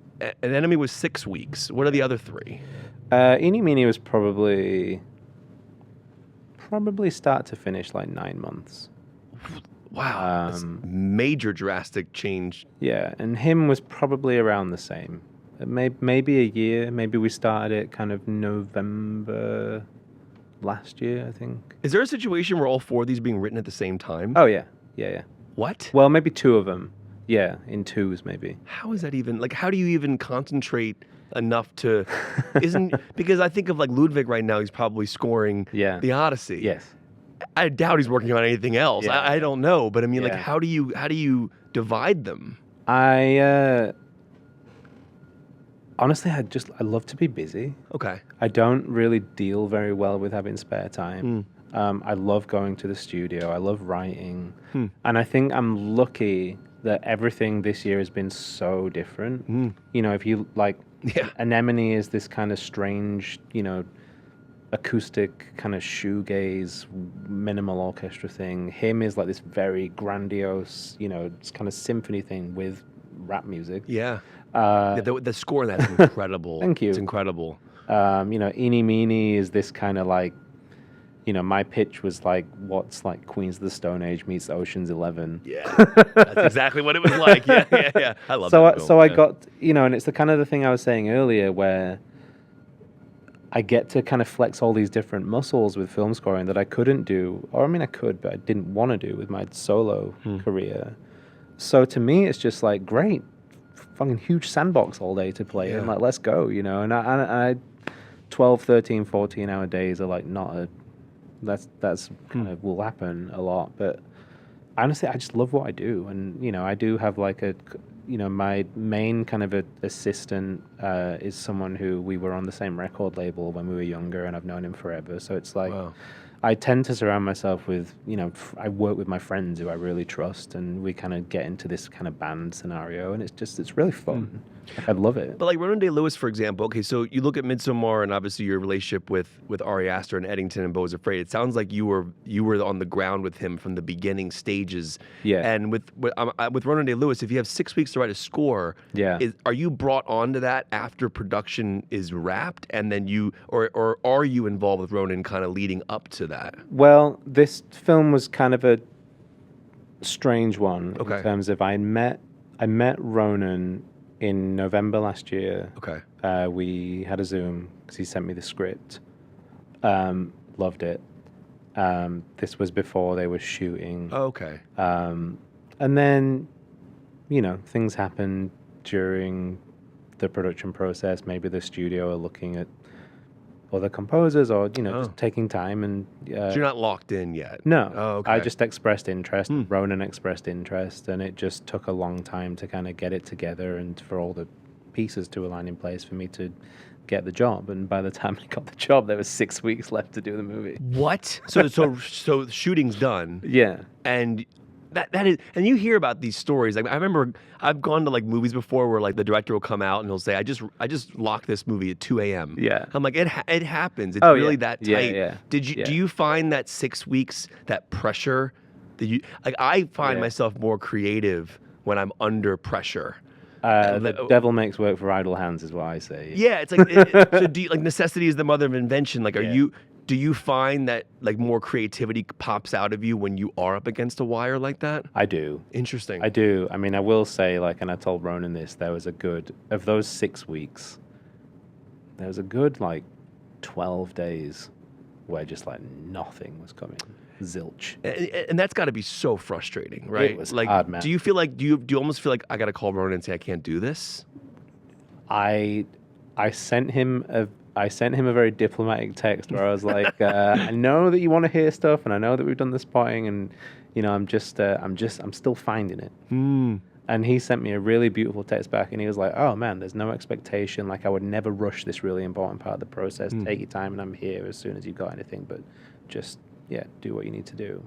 Anemone was 6 weeks. What are the other three? Eeny Meeny was probably start to finish like 9 months. Wow. That's major drastic change. Yeah, and him was probably around the same. Maybe a year. Maybe we started it kind of November last year, I think. Is there a situation where all four of these are being written at the same time? Oh, yeah. What? Well, maybe two of them. Yeah, in twos maybe. How is that even, like, how do you even concentrate enough to, because I think of like Ludwig right now, he's probably scoring the Odyssey. Yes. I doubt he's working on anything else. Yeah. I don't know, but I mean, like, how do you divide them? Honestly, I love to be busy. Okay. I don't really deal very well with having spare time. I love going to the studio. I love writing. And I think I'm lucky that everything this year has been so different. You know, if you like, Anemone is this kind of strange, you know, acoustic kind of shoegaze, minimal orchestra thing. Him is like this very grandiose, you know, kind of symphony thing with rap music. Yeah. The score in that's incredible. Thank you. It's incredible. You know, Eeny Meeny is this kind of like, you know, my pitch was like, what's like Queens of the Stone Age meets Ocean's 11. Yeah, that's exactly what it was like. Yeah. I love that film. So I got, you know, and it's the kind of the thing I was saying earlier where I get to kind of flex all these different muscles with film scoring that I couldn't do, or I mean I could, but I didn't want to do with my solo career. So to me, it's just like, great, fucking huge sandbox all day to play in. Like, let's go, you know. And I 12, 13, 14 hour days are like not a, that's kind of will happen a lot. But honestly, I just love what I do. And, you know, I do have like a, you know, my main kind of assistant is someone who we were on the same record label when we were younger, and I've known him forever. So it's like, I tend to surround myself with, you know, I work with my friends who I really trust, and we kind of get into this kind of band scenario, and it's really fun. I love it. But like Ronan Day-Lewis, for example, okay, so you look at Midsommar and obviously your relationship with Ari Aster and Eddington and Beau is Afraid. It sounds like you were on the ground with him from the beginning stages. Yeah. And with Ronan Day-Lewis, if you have 6 weeks to write a score, are you brought onto that after production is wrapped, and then or are you involved with Ronan kind of leading up to that? Well, this film was kind of a strange one in terms of I met Ronan in November last year. Okay. We had a Zoom because he sent me the script. Loved it. This was before they were shooting. Oh, okay. And then, you know, things happened during the production process. Maybe the studio are looking at other composers, or, you know, just taking time. And so you're not locked in yet? No. Oh, okay. I just expressed interest. Ronan expressed interest, and it just took a long time to kind of get it together and for all the pieces to align in place for me to get the job. And by the time I got the job, there was 6 weeks left to do the movie. What? So shooting's done. Yeah. And that is, and you hear about these stories. Like, I remember I've gone to like movies before where like the director will come out and he'll say, I just locked this movie at 2 a.m. Yeah. I'm like, it happens. It's really that tight. Yeah. Do you find that 6 weeks, that pressure that I find myself more creative when I'm under pressure. The devil makes work for idle hands is what I say. Yeah, it's like so do you, like necessity is the mother of invention. Like, do you find that like more creativity pops out of you when you are up against a wire like that? I do. Interesting. I do. I mean, I will say, like, and I told Ronan this, there was a good, of those 6 weeks, there was a good like 12 days where just like nothing was coming. Zilch. And that's got to be so frustrating, right? It was like, hard, man. Do you feel like, do you almost feel like I got to call Ronan and say I can't do this? I sent him a very diplomatic text where I was like, I know that you want to hear stuff, and I know that we've done the spotting, and I'm still finding it. And he sent me a really beautiful text back, and he was like, oh man, there's no expectation. Like, I would never rush this really important part of the process. Take your time, and I'm here as soon as you've got anything, but just, do what you need to do.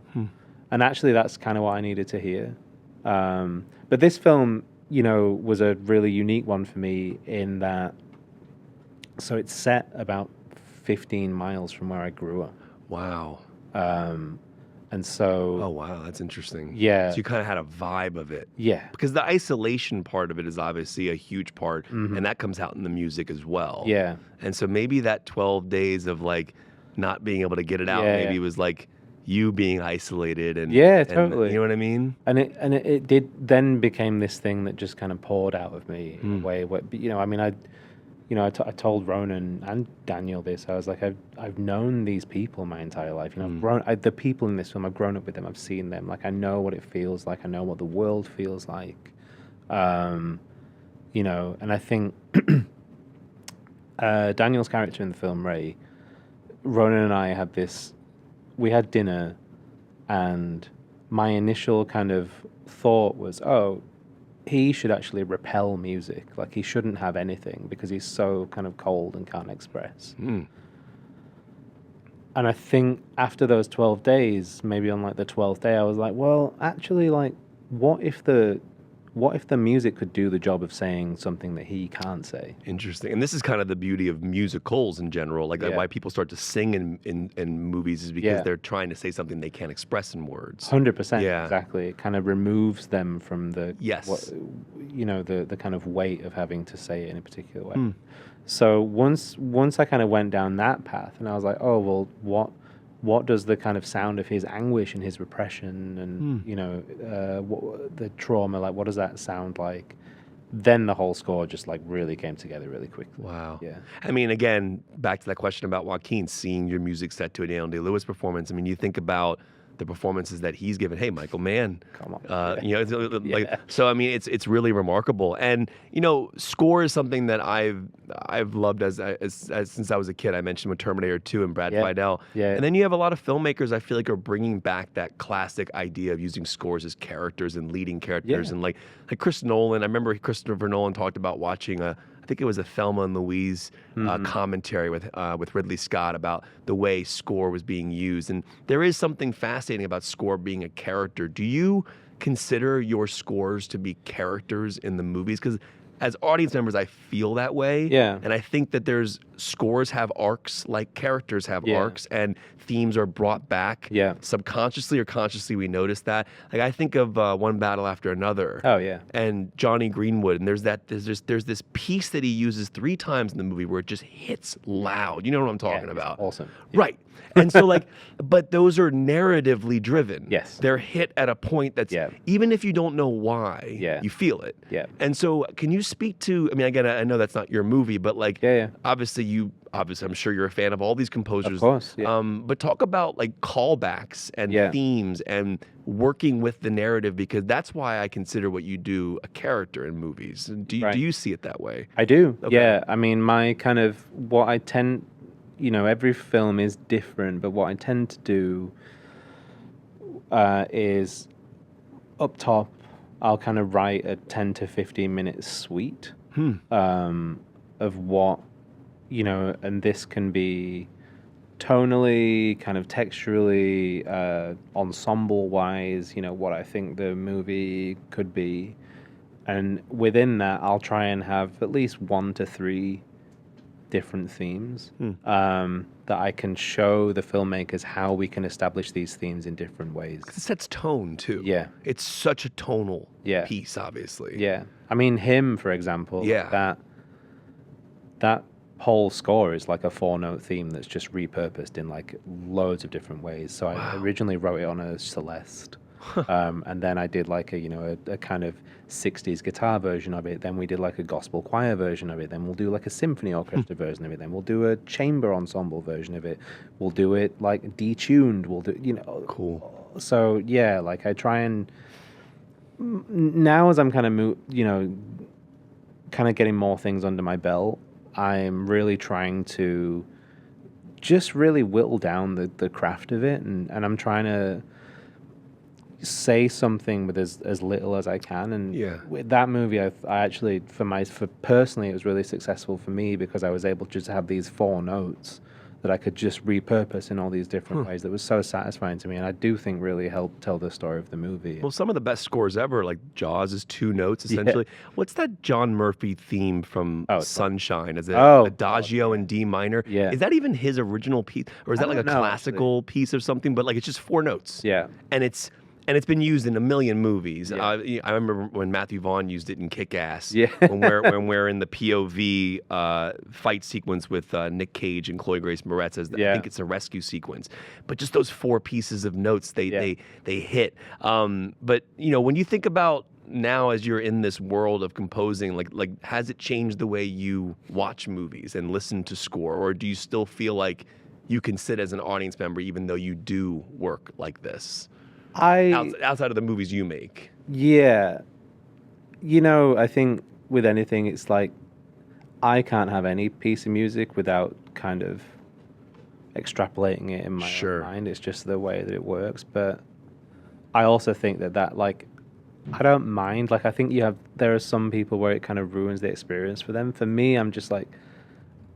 And actually, that's kind of what I needed to hear. But this film, was a really unique one for me in that, so it's set about 15 miles from where I grew up. Wow. And so... Oh, wow. That's interesting. Yeah. So you kind of had a vibe of it. Yeah. Because the isolation part of it is obviously a huge part, and that comes out in the music as well. Yeah. And so maybe that 12 days of, like, not being able to get it out, maybe was, like, you being isolated. And totally. You know what I mean? And it did then became this thing that just kind of poured out of me in a way where, I told Ronan and Daniel this. I was like, I've known these people my entire life. The people in this film, I've grown up with them. I've seen them. Like, I know what it feels like. I know what the world feels like. And I think Daniel's character in the film, Ray, Ronan and I had we had dinner, and my initial kind of thought was, he should actually repel music. Like, he shouldn't have anything because he's so kind of cold and can't express. And I think after those 12 days, maybe on like the 12th day, I was like, well, actually, like, what if the music could do the job of saying something that he can't say? Interesting. And this is kind of the beauty of musicals in general. Like why people start to sing in movies is because they're trying to say something they can't express in words. 100%. Yeah. Exactly. It kind of removes them from the the kind of weight of having to say it in a particular way. So once I kind of went down that path, and I was like, oh, well, what does the kind of sound of his anguish and his repression and the trauma, like, what does that sound like? Then the whole score just like really came together really quickly. Wow. Yeah. I mean, again, back to that question about Joaquin, seeing your music set to a Daniel Day-Lewis performance. I mean, you think about the performances that he's given. Hey, Michael Mann. Come on. So I mean, it's really remarkable. And score is something that I've loved as since I was a kid. I mentioned with Terminator 2 and Brad Fiedel. Yeah. And then you have a lot of filmmakers I feel like are bringing back that classic idea of using scores as characters and leading characters. And like Chris Nolan. I remember Christopher Nolan talked about watching I think it was a Thelma and Louise commentary with Ridley Scott about the way score was being used. And there is something fascinating about score being a character. Do you consider your scores to be characters in the movies? Because as audience members, I feel that way. Yeah. And I think that scores have arcs like characters have arcs, and themes are brought back. Yeah. Subconsciously or consciously, we notice that. Like, I think of One Battle After Another. Oh, yeah. And Johnny Greenwood, and there's this piece that he uses 3 times in the movie where it just hits loud. You know what I'm talking about? Awesome. Right. And so but those are narratively driven. Yes. They're hit at a point that's, even if you don't know why, you feel it. Yeah. And so can you speak to, I mean, again, I know that's not your movie, but obviously I'm sure you're a fan of all these composers. Of course, yeah. But talk about like callbacks and themes and working with the narrative, because that's why I consider what you do a character in movies. Do you see it that way? I do. Okay. Yeah. I mean, what I tend, every film is different, but what I tend to do is up top, I'll kind of write a 10 to 15 minute suite of what, and this can be tonally, kind of texturally, ensemble-wise, what I think the movie could be. And within that, I'll try and have at least 1 to 3 different themes that I can show the filmmakers how we can establish these themes in different ways. It sets tone, too. Yeah. It's such a tonal piece, obviously. Yeah. I mean, him, for example, that whole score is like a 4-note theme that's just repurposed in like loads of different ways. So I originally wrote it on a Celeste. And then I did like a kind of 60s guitar version of it. Then we did like a gospel choir version of it. Then we'll do like a symphony orchestra version of it. Then we'll do a chamber ensemble version of it. We'll do it like detuned. We'll do, Cool. So yeah, like I try and now as I'm kind of, kind of getting more things under my belt, I'm really trying to just really whittle down the craft of it, and I'm trying to say something with as little as I can. And with that movie, I actually, for personally, it was really successful for me because I was able to just have these 4 notes that I could just repurpose in all these different ways. That was so satisfying to me, and I do think really helped tell the story of the movie. Well, some of the best scores ever, like Jaws, is 2 notes essentially. What's that John Murphy theme from Sunshine? Is it Adagio in D minor? Yeah. Is that even his original piece, or is that like a classical piece or something? But like it's just 4 notes. Yeah. And it's been used in a million movies. Yeah. I remember when Matthew Vaughn used it in Kick-Ass. Yeah. when we're in the POV fight sequence with Nick Cage and Chloe Grace Moretz. I think it's a rescue sequence. But just those 4 pieces of notes, they hit. But when you think about now as you're in this world of composing, like has it changed the way you watch movies and listen to score, or do you still feel like you can sit as an audience member even though you do work like this? Outside of the movies you make. Yeah. I think with anything, it's like I can't have any piece of music without kind of extrapolating it in my own mind. It's just the way that it works. But I also think that like, I don't mind. Like, I think there are some people where it kind of ruins the experience for them. For me, I'm just like,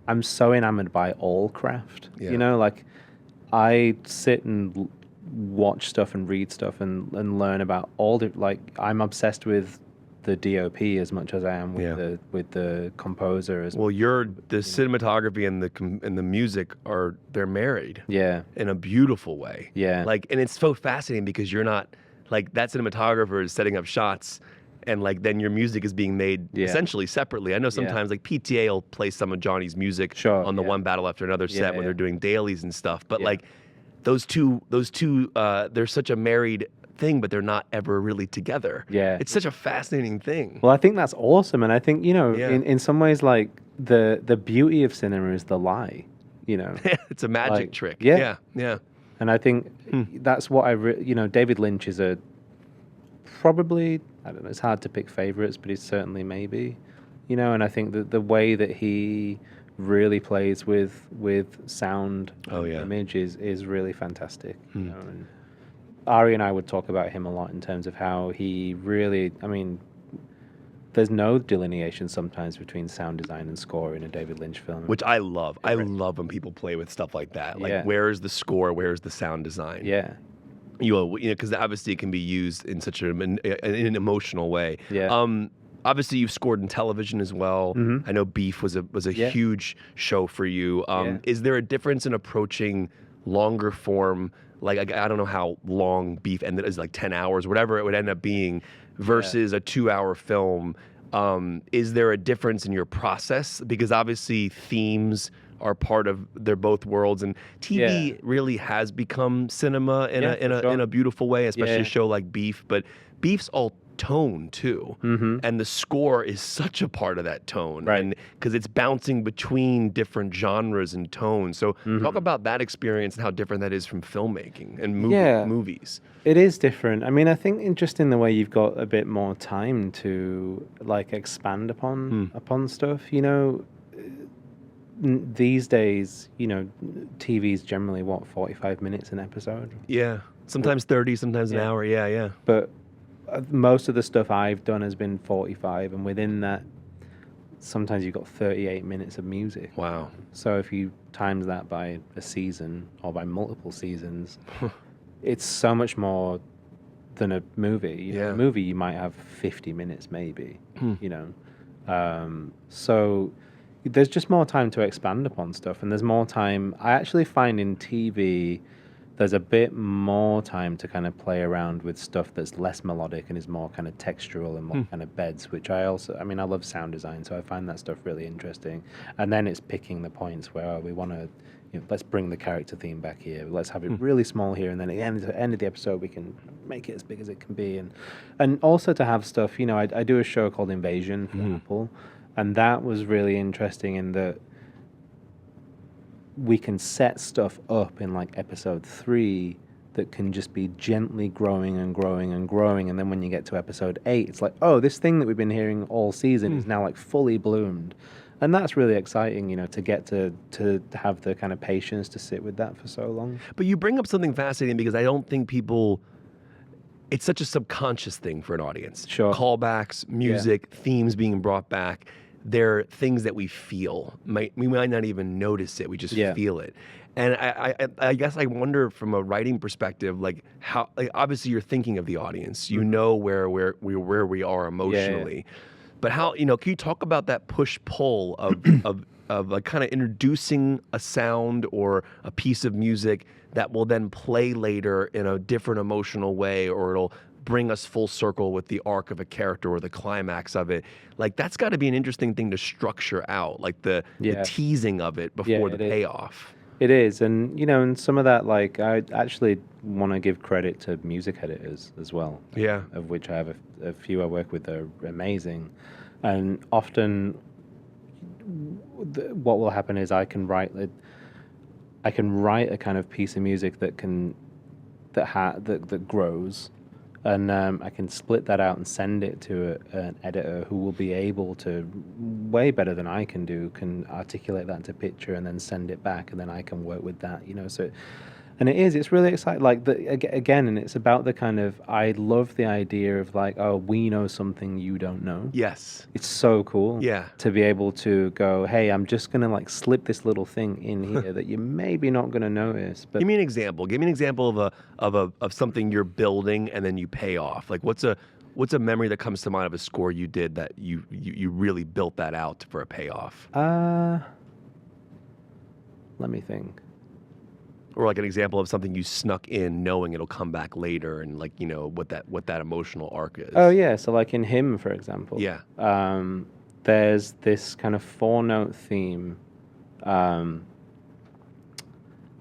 I'm so enamored by all craft. Yeah. Like I sit and watch stuff and read stuff and learn about all the, like, I'm obsessed with the DOP as much as I am with the composer as well. The cinematography and the music they're married. Yeah. In a beautiful way. Yeah. Like, and it's so fascinating because you're not like that cinematographer is setting up shots and like then your music is being made essentially separately. I know sometimes like PTA will play some of Johnny's music on the one battle after another set when they're doing dailies and stuff. But like those two, they're such a married thing, but they're not ever really together. Yeah. It's such a fascinating thing. Well, I think that's awesome. And I think, in some ways, like the beauty of cinema is the lie, It's a magic trick. Yeah. Yeah. And I think that's what David Lynch is probably, I don't know, it's hard to pick favorites, but he's certainly maybe, and I think that the way that he really plays with sound and image is really fantastic. And Ari and I would talk about him a lot in terms of how he really, there's no delineation sometimes between sound design and score in a David Lynch film. Which I love. I love when people play with stuff like that. Like, where is the score? Where is the sound design? Yeah. Because obviously it can be used in such an emotional way. Yeah. Obviously, you've scored in television as well. I know Beef was a huge show for you. Is there a difference in approaching longer form? Like, I don't know how long Beef ended, is like 10 hours, whatever it would end up being, versus a 2-hour film. Is there a difference in your process? Because obviously themes are part of, they're both worlds, and TV really has become cinema in a beautiful way, especially a show like Beef. But Beef's all tone too, and the score is such a part of that tone, and because it's bouncing between different genres and tones. So talk about that experience and how different that is from filmmaking and movies. It is different. I think in the way you've got a bit more time to like expand upon stuff. These days, TV's generally 45 minutes an episode. Yeah, sometimes 30, sometimes an hour. Yeah. But most of the stuff I've done has been 45, and within that, sometimes you've got 38 minutes of music. Wow. So if you times that by a season or by multiple seasons, it's so much more than a movie. A movie, you might have 50 minutes maybe, So there's just more time to expand upon stuff, and there's more time. I actually find in TV, there's a bit more time to kind of play around with stuff that's less melodic and is more kind of textural and more kind of beds, which I love sound design, so I find that stuff really interesting. And then it's picking the points where we want to, let's bring the character theme back here, let's have it really small here, and then at the end of the episode we can make it as big as it can be. And also to have stuff, I do a show called Invasion for Apple, and that was really interesting in that we can set stuff up in like episode 3 that can just be gently growing and growing and growing, and then when you get to episode 8, it's like, oh, this thing that we've been hearing all season is now like fully bloomed. And that's really exciting, to get to have the kind of patience to sit with that for so long. But you bring up something fascinating because I don't think people, it's such a subconscious thing for an audience. Sure. Callbacks, music, themes being brought back. They're things that we feel. We might not even notice it. We just feel it. And I guess I wonder from a writing perspective, like how, like obviously you're thinking of the audience. You know where we are emotionally. But how, can you talk about that push-pull of like kind of introducing a sound or a piece of music that will then play later in a different emotional way, or it'll bring us full circle with the arc of a character or the climax of it? Like that's got to be an interesting thing to structure out, like the teasing of it before the payoff. It is, and and some of that, like I actually want to give credit to music editors as well. Yeah, of which I have a few I work with. They're amazing, and often what will happen is I can write a kind of piece of music that grows, and I can split that out and send it to an editor who will be able to, way better than I can articulate that into picture and then send it back, and then I can work with that, So, and it's really exciting. Like again, and it's about the kind of, I love the idea of like, oh, we know something you don't know. Yes, it's so cool. Yeah, to be able to go, hey, I'm just gonna like slip this little thing in here that you're maybe not gonna notice. But give me an example. Give me an example of something you're building and then you pay off. Like what's a memory that comes to mind of a score you did that you really built that out for a payoff? Let me think. Or like an example of something you snuck in knowing it'll come back later, and like, what that emotional arc is. Oh yeah, so like in Him, for example. Yeah. There's this kind of 4-note theme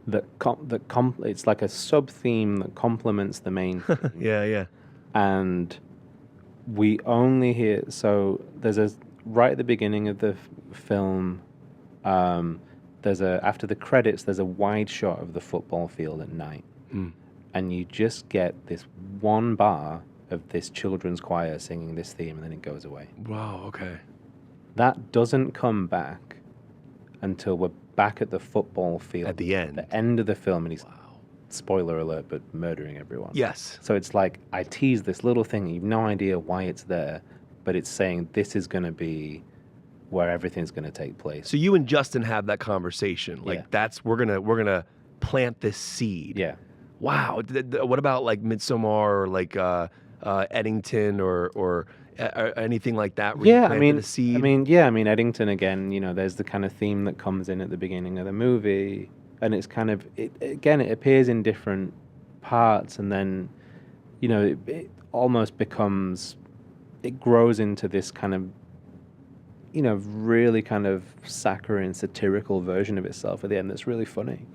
it's like a sub-theme that complements the main theme. Yeah. And we only hear, so there's right at the beginning of the film, after the credits, there's a wide shot of the football field at night. And you just get this one bar of this children's choir singing this theme, and then it goes away. Wow, okay. That doesn't come back until we're back at the football field. At the end. The end of the film, and he's, spoiler alert, but murdering everyone. Yes. So it's like, I tease this little thing, you've no idea why it's there, but it's saying this is going to be where everything's going to take place. So you and Justin have that conversation. Like we're gonna plant this seed. Yeah. Wow. What about like Midsommar or like Eddington or anything like that? Yeah, the seed? Eddington again. There's the kind of theme that comes in at the beginning of the movie, and it's kind of it appears in different parts, and then it almost becomes, it grows into this kind of really kind of saccharine, satirical version of itself at the end that's really funny.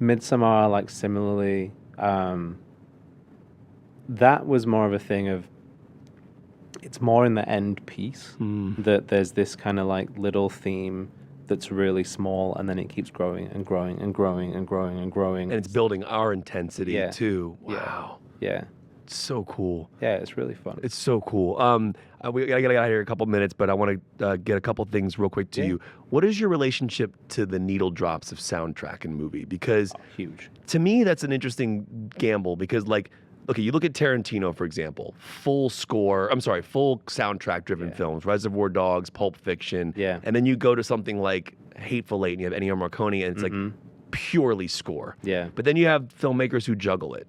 Midsommar, like similarly, that was more of a thing of, it's more in the end piece that there's this kind of like little theme that's really small, and then it keeps growing and growing and growing and growing and growing. And it's building our intensity too. Wow. Yeah. It's so cool. Yeah, it's really fun. It's so cool. We gotta get out of here in a couple minutes, but I want to get a couple things real quick to you. What is your relationship to the needle drops of soundtrack in movie? Because huge. To me, that's an interesting gamble. Because like, okay, you look at Tarantino, for example, full soundtrack-driven films, Reservoir Dogs, Pulp Fiction, and then you go to something like Hateful Eight, and you have Ennio Morricone, and it's like purely score. Yeah. But then you have filmmakers who juggle it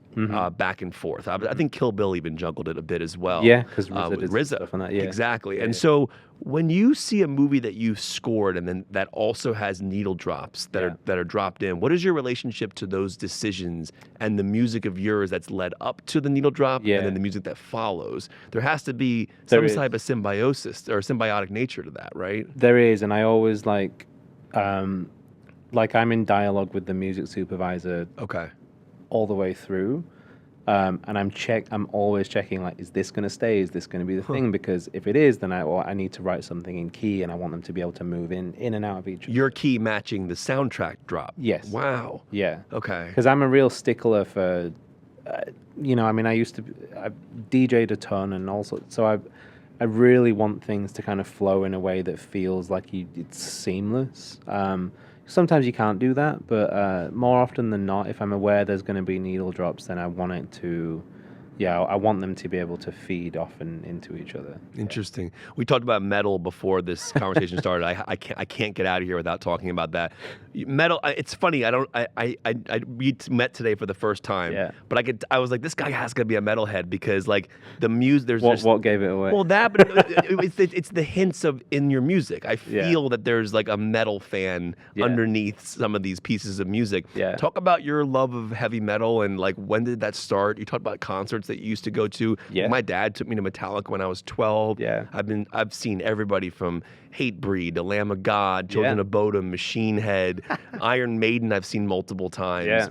back and forth. I think Kill Bill even juggled it a bit as well. Yeah, because RZA stuff on that. Yeah. Exactly. And so when you see a movie that you've scored and then that also has needle drops that are dropped in, what is your relationship to those decisions and the music of yours that's led up to the needle drop and then the music that follows? There has to be some type of symbiosis or symbiotic nature to that, right? There is, and I always like I'm in dialogue with the music supervisor all the way through, And I'm always checking, like, is this going to stay? Is this going to be the thing? Because if it is, then I need to write something in key, and I want them to be able to move in and out of each other. Your key matching the soundtrack drop. Yes. Wow. Yeah. Okay. Because I'm a real stickler for, I mean, I DJ'd a ton, and also, so I really want things to kind of flow in a way that feels like it's seamless. Sometimes you can't do that, but more often than not, if I'm aware there's going to be needle drops, then I want it to, I want them to be able to feed off and into each other. Interesting. We talked about metal before this conversation started. I can't get out of here without talking about that. Metal. It's funny. We met today for the first time. Yeah. But I was like, this guy has to be a metalhead because like the music. There's what gave it away? Well, that, but it's the hints of in your music. I feel that there's like a metal fan underneath some of these pieces of music. Yeah. Talk about your love of heavy metal and like when did that start? You talked about concerts that you used to go to. Yeah. My dad took me to Metallica when I was 12. Yeah. I've seen everybody from Hatebreed, The Lamb of God, Children of Bodom, Machine Head, Iron Maiden I've seen multiple times,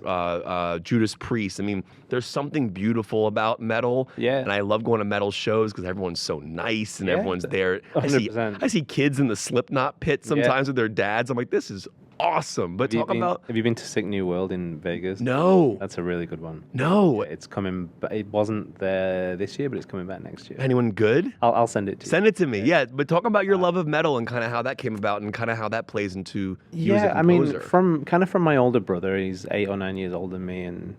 Judas Priest. I mean, there's something beautiful about metal. Yeah. And I love going to metal shows because everyone's so nice and everyone's there. 100%. I see kids in the Slipknot pit sometimes with their dads. I'm like, this is awesome. But have you been to Sick New World in Vegas? No. That's a really good one. No. It's coming, but it wasn't there this year, but it's coming back next year. Anyone good? I'll send it to you. Send it to me. Yeah, but talk about your love of metal and kind of how that came about and kind of how that plays into you as a composer. I mean, from my older brother, he's 8 or 9 years older than me, and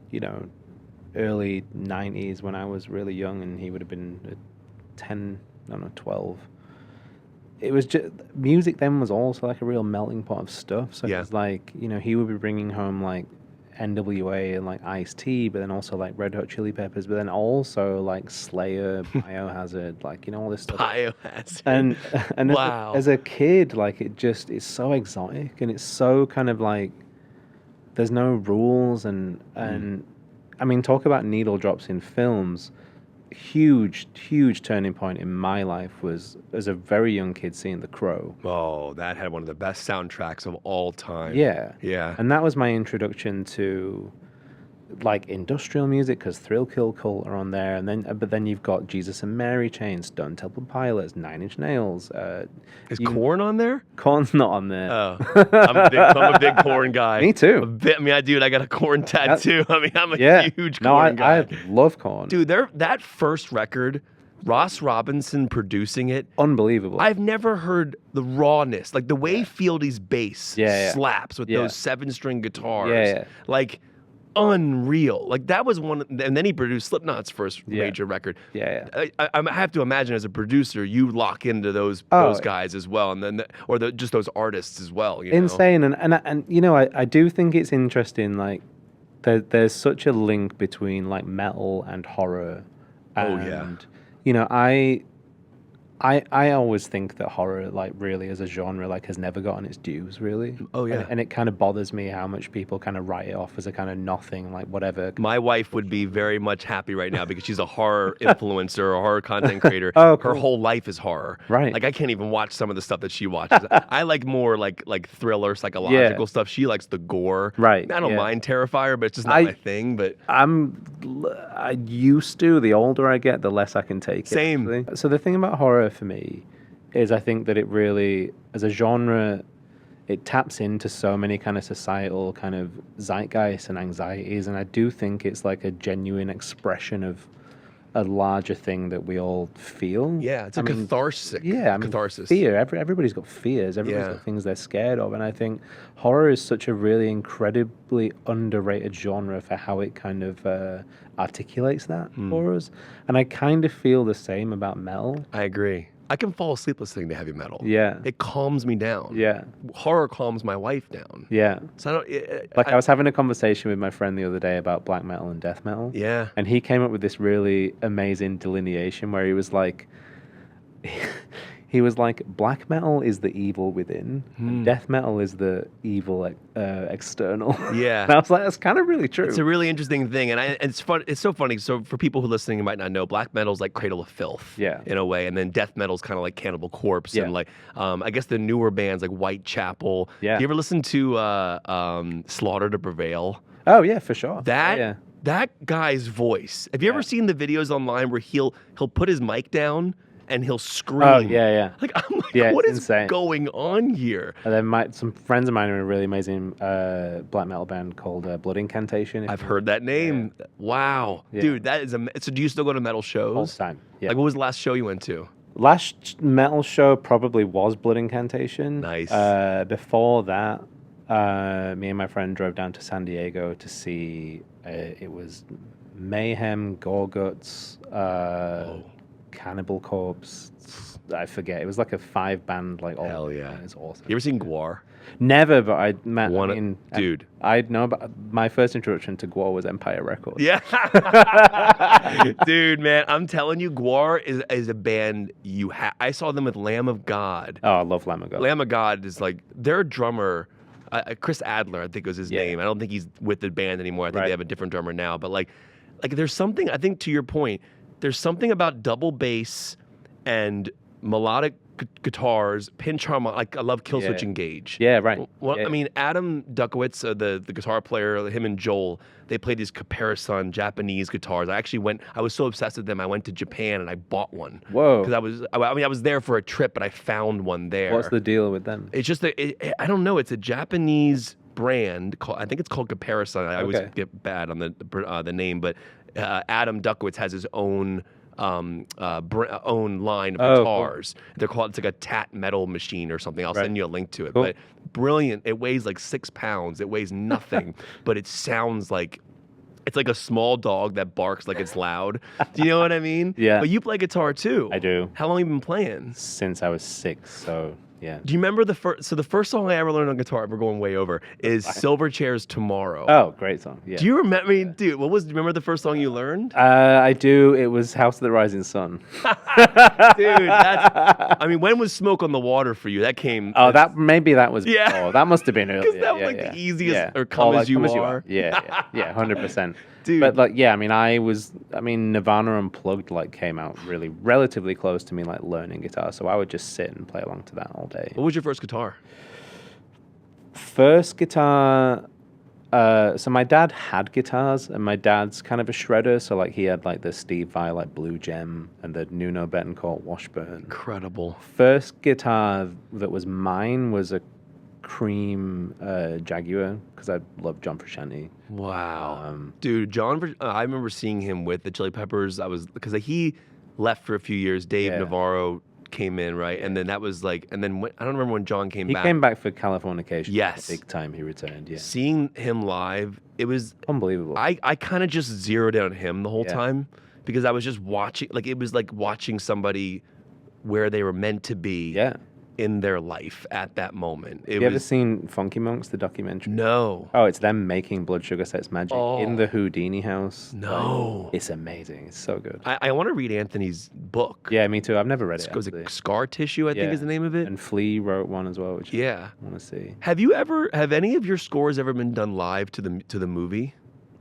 early 90s when I was really young, and he would have been 12. It was just music then was also like a real melting pot of stuff. So it's like, he would be bringing home like NWA and like Ice-T, but then also like Red Hot Chili Peppers, but then also like Slayer, Biohazard, like, all this stuff. Biohazard. And wow. as a kid, like it's so exotic and it's so kind of like there's no rules and I mean, talk about needle drops in films. Huge turning point in my life was as a very young kid seeing The Crow. Oh, that had one of the best soundtracks of all time. Yeah. And that was my introduction to like industrial music because Thrill Kill Cult are on there, and then you've got Jesus and Mary Chain, Stone Temple Pilots, Nine Inch Nails. Is Korn on there? Korn's not on there. Oh, I'm a big Korn guy. Me too. I got a Korn tattoo. I'm a huge Korn guy. I love Korn. Dude, that first record, Ross Robinson producing it, unbelievable. I've never heard the rawness, like the way Fieldy's bass slaps with those 7-string guitars. Like unreal. Like that was one, and then he produced Slipknot's first major record. I have to imagine as a producer, you lock into those guys as well, and then just those artists as well. Insane, and I do think it's interesting. Like there's such a link between like metal and horror. And, I always think that horror, like, really as a genre, like, has never gotten its dues, really. Oh, yeah. And it kind of bothers me how much people kind of write it off as a kind of nothing, like, whatever. My wife would be very much happy right now because she's a horror influencer, a horror content creator. Oh, cool. Her whole life is horror. Right. Like, I can't even watch some of the stuff that she watches. I like more, like thriller, psychological stuff. She likes the gore. Right. I don't mind Terrifier, but it's just not my thing. But I used to. The older I get, the less I can take it. Same. Actually. So the thing about horror for me is I think that it really, as a genre, it taps into so many kind of societal kind of zeitgeist and anxieties, and I do think it's like a genuine expression of a larger thing that we all feel. Yeah, it's catharsis. Yeah, catharsis. Fear. Everybody's got fears. Everybody's got things they're scared of, and I think horror is such a really incredibly underrated genre for how it kind of articulates that for us. And I kind of feel the same about metal. I agree. I can fall asleep listening to heavy metal. Yeah. It calms me down. Yeah. Horror calms my wife down. Yeah. So I was having a conversation with my friend the other day about black metal and death metal. Yeah. And he came up with this really amazing delineation where he was like, black metal is the evil within, and death metal is the evil external. Yeah. And I was like, that's kind of really true. It's a really interesting thing, and it's fun. It's so funny. So for people who are listening who might not know, black metal's like Cradle of Filth, in a way, and then death metal's kind of like Cannibal Corpse, and like I guess the newer bands like Whitechapel. Yeah. Do you ever listen to Slaughter to Prevail? Oh yeah, for sure. That that guy's voice. Have you ever seen the videos online where he'll put his mic down and he'll scream? Oh, yeah. Like, I'm like, Yeah, what it's is insane. going on here? And then some friends of mine are in a really amazing black metal band called Blood Incantation. I've heard that name. Yeah. Wow. Yeah. Dude, that is so do you still go to metal shows? All the time. Yeah. Like, what was the last show you went to? Last metal show probably was Blood Incantation. Nice. Before that, me and my friend drove down to San Diego to see, it was Mayhem, Gorguts, Cannibal Corpse. I forget. It was like a 5-band, like all. Hell yeah. It was awesome. You ever seen Gwar? Never, but I met. Dude. I know, but my first introduction to Gwar was Empire Records. Yeah. Dude, man, I'm telling you, Gwar is a band I saw them with Lamb of God. Oh, I love Lamb of God. Lamb of God is like, their drummer, Chris Adler, I think was his name. I don't think he's with the band anymore. I think they have a different drummer now. But like there's something, I think to your point, there's something about double bass and melodic guitars, pinch harmonic. Like I love Killswitch Engage. Yeah, right. Well, I mean, Adam Duckowitz, the guitar player, him and Joel, they played these caparison Japanese guitars. I was so obsessed with them. I went to Japan and I bought one. Whoa. Because I was there for a trip, but I found one there. What's the deal with them? It's just I don't know. It's a Japanese brand I think it's called Caparison. I always get bad on the name, but Adam Duckowitz has his own own line of guitars. Cool. They're called, it's like a tat metal machine or something. I'll send you a link to it. Cool. But brilliant. It weighs like 6 pounds. It weighs nothing, but it sounds like it's like a small dog that barks like it's loud. Do you know what I mean? Yeah. But you play guitar too. I do. How long have you been playing? Since I was 6, so yeah. Do you remember the first song I ever learned on guitar, we're going way over, is Silverchair's Tomorrow. Oh, great song. Yeah. Do you remember, do you remember the first song you learned? I do. It was House of the Rising Sun. Dude, when was Smoke on the Water for you? That came. Oh, that was before. Yeah. That must have been earlier. Because that was like the easiest, or Come As You Are. Yeah, 100%. Dude. But like, yeah, Nirvana Unplugged came out really relatively close to me learning guitar, so I would just sit and play along to that all day. What was your first guitar? First guitar, so my dad had guitars, and my dad's kind of a shredder, so he had the Steve Vai Blue Gem and the Nuno Betancourt Washburn. Incredible. First guitar that was mine was a Cream Jaguar, because I love John Frusciante. Wow. Dude, John, I remember seeing him with the Chili Peppers. Because he left for a few years. Dave Navarro came in, right? And then that was I don't remember when John came back. He came back for Californication. Yes. Big time he returned, yeah. Seeing him live, it was unbelievable. I kind of just zeroed in on him the whole time, because I was just watching, it was like watching somebody where they were meant to be in their life at that moment. Have you ever seen Funky Monks, the documentary? No. Oh, it's them making Blood Sugar Sex Magic in the Houdini house. No. It's amazing. It's so good. I want to read Anthony's book. Yeah, me too. I've never read it. Was it Scar Tissue, I think is the name of it? And Flea wrote one as well, which I want to see. Have any of your scores ever been done live to the movie?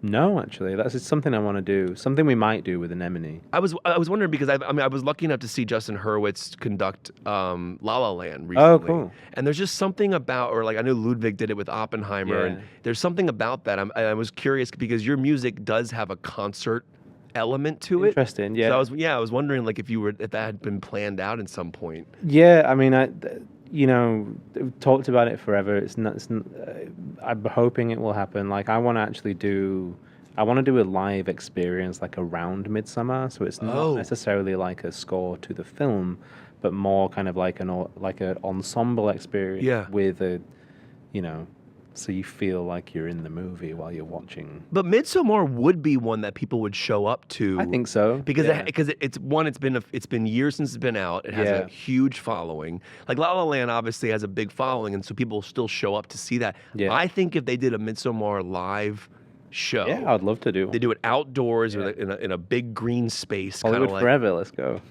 No, actually, that's something I want to do. Something we might do with Anemone. I was wondering, because I was lucky enough to see Justin Hurwitz conduct La La Land recently. Oh, cool. And there's just something about, or I know Ludwig did it with Oppenheimer, and there's something about that. I was curious, because your music does have a concert element to it. Interesting, yeah. So I was wondering if that had been planned out at some point. Yeah, we've talked about it forever. I'm hoping it will happen. I want to actually do a live experience around Midsommar, so it's not necessarily a score to the film, but more kind of an ensemble experience with so you feel like you're in the movie while you're watching. But Midsommar would be one that people would show up to. I think so. Because it's been years since it's been out. It has a huge following. La La Land obviously has a big following, and so people still show up to see that. Yeah. I think if they did a Midsommar live show. Yeah, I'd love to do. They do it outdoors in a big green space. Hollywood forever, let's go.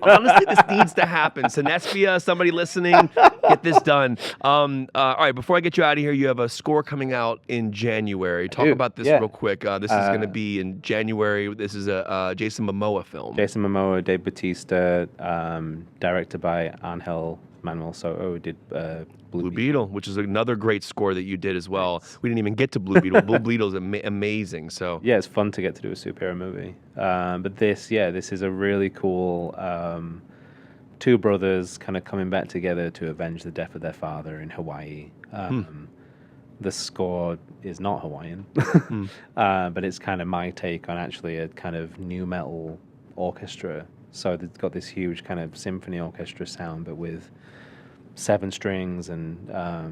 Honestly, this needs to happen. Sinespia, somebody listening, get this done. All right, before I get you out of here, you have a score coming out in January. Talk about this real quick. This is going to be in January. This is a Jason Momoa film. Jason Momoa, Dave Bautista, directed by Angel Manuel Soto, who did Blue Beetle, which is another great score that you did as well. We didn't even get to Blue Beetle. Blue Beetle is amazing. So yeah, it's fun to get to do a superhero movie. But this is a really cool two brothers kind of coming back together to avenge the death of their father in Hawaii. The score is not Hawaiian, but it's kind of my take on actually a kind of new metal orchestra. So it's got this huge kind of symphony orchestra sound, but with 7 strings. And I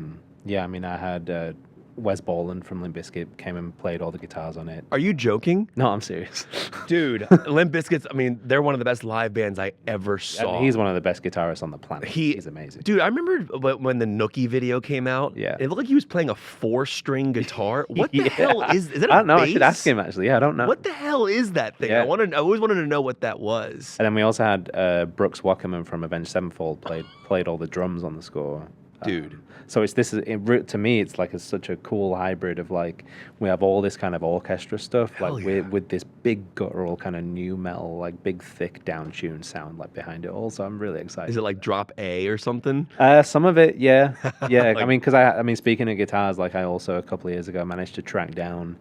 mean, I had Wes Borland from Limp Bizkit came and played all the guitars on it. Are you joking? No, I'm serious. Dude, Limp Bizkit's, I mean, they're one of the best live bands I ever saw. He's one of the best guitarists on the planet. He's amazing. Dude, I remember when the Nookie video came out. Yeah. It looked like he was playing a 4-string guitar. What the hell is that? I don't know. Bass? I should ask him, actually. Yeah, I don't know. What the hell is that thing? Yeah. I always wanted to know what that was. And then we also had Brooks Wackerman from Avenged Sevenfold played all the drums on the score. Dude. So to me, it's like such a cool hybrid of like, we have all this kind of orchestra stuff, Hell like yeah. with this big guttural kind of new metal, like big, thick down tune sound like behind it all. So I'm really excited. Is it like drop A or something? Some of it, yeah. Yeah. Like- I mean, speaking of guitars, like I also a couple of years ago managed to track down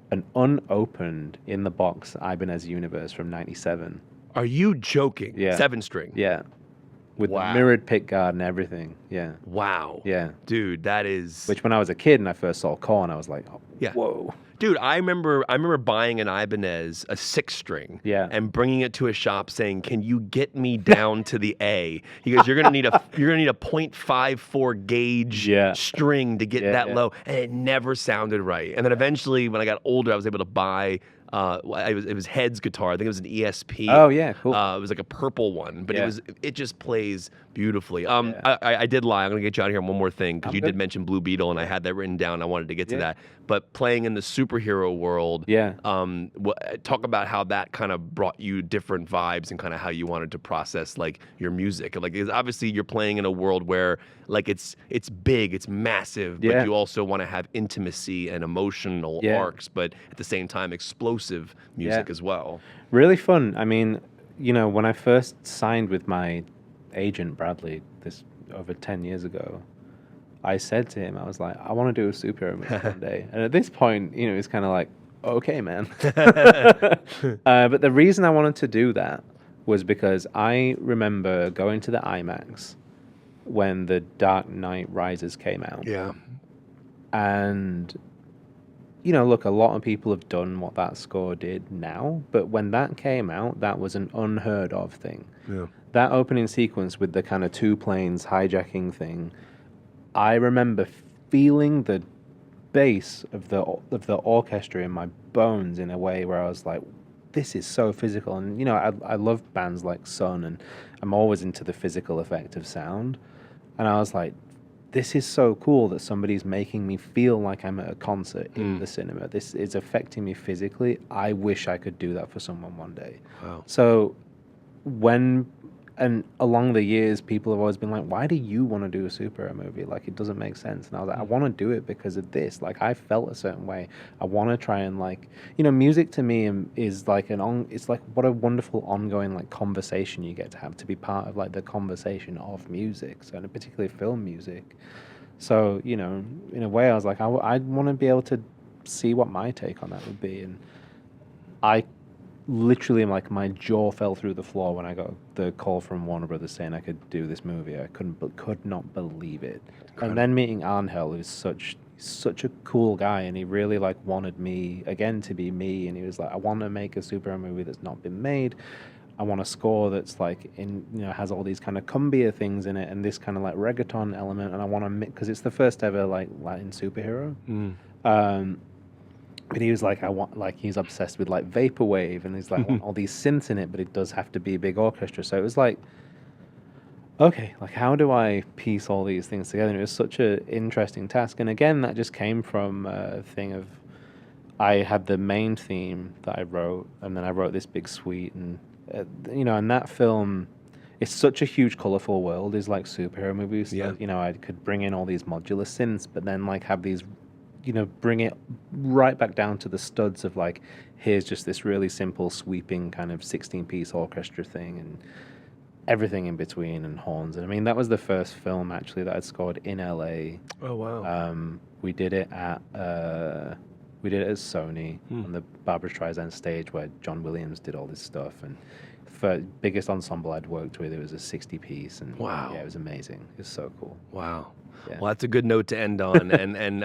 an unopened in the box Ibanez Universe from '97. Are you joking? Yeah. 7-string. Yeah. With Wow. the mirrored pick guard and everything. Yeah. Wow. Yeah. Dude, that is... Which when I was a kid and I first saw Korn, I was like, oh, Yeah. whoa. Dude, I remember buying an Ibanez, a 6-string, Yeah. and bringing it to a shop saying, "Can you get me down to the A?" He goes, "You're gonna need a .54 gauge Yeah. string to get that low," and it never sounded right. And then eventually, when I got older, I was able to buy. It was Head's guitar. I think it was an ESP. Oh, yeah, cool. It was like a purple one, but Yeah. it just plays beautifully. I did lie. I'm gonna get you out of here on one more thing because you did mention Blue Beetle, and I had that written down. I wanted to get to that. But playing in the superhero world, talk about how that kind of brought you different vibes and kind of how you wanted to process like your music. Like, obviously you're playing in a world where like it's big, it's massive, but you also want to have intimacy and emotional arcs, but at the same time explosive music as well. Really fun. I mean, when I first signed with my agent Bradley this over 10 years ago, I said to him, I was like, I want to do a superhero movie one day. And at this point, it's kind of like, okay, man. But the reason I wanted to do that was because I remember going to the IMAX when The Dark Knight Rises came out. Yeah. And, look, a lot of people have done what that score did now, but when that came out, that was an unheard of thing. Yeah. That opening sequence with the kind of 2 planes hijacking thing, I remember feeling the bass of the orchestra in my bones in a way where I was like, this is so physical. And, I love bands like Sun, and I'm always into the physical effect of sound. And I was like, this is so cool that somebody's making me feel like I'm at a concert in the cinema. This is affecting me physically. I wish I could do that for someone one day. Wow. So and along the years, people have always been like, why do you want to do a superhero movie? Like, it doesn't make sense. And I was like, I want to do it because of this. Like, I felt a certain way. I want to try and, like, music to me is like it's like what a wonderful ongoing, like, conversation you get to have, to be part of, like, the conversation of music. So, and particularly film music. So, in a way, I was like, I want to be able to see what my take on that would be. And I literally, like, my jaw fell through the floor when I got the call from Warner Brothers saying I could do this movie. I could not believe it. Incredible. And then meeting Arnhel, who's such a cool guy, and he really, like, wanted me again to be me. And he was like, I want to make a superhero movie that's not been made. I want a score that's like has all these kind of cumbia things in it and this kind of like reggaeton element, and I want to because it's the first ever like Latin superhero. But he was like, he's obsessed with like vaporwave, and he's like, I want all these synths in it, but it does have to be a big orchestra. So it was like, okay, like how do I piece all these things together? And it was such an interesting task. And again, that just came from a thing of, I had the main theme that I wrote, and then I wrote this big suite, and and that film, it's such a huge, colorful world. Is like superhero movies. Yeah. So, I could bring in all these modular synths, but then like have these, bring it right back down to the studs of like, here's just this really simple, sweeping kind of 16-piece orchestra thing, and everything in between and horns. And I mean, that was the first film actually that I'd scored in LA. Oh wow. We did it at Sony on the Barbra Streisand stage where John Williams did all this stuff. And for biggest ensemble I'd worked with, it was a 60-piece, and Wow. yeah, it was amazing. It was so cool. Wow. Yeah. Well, that's a good note to end on, and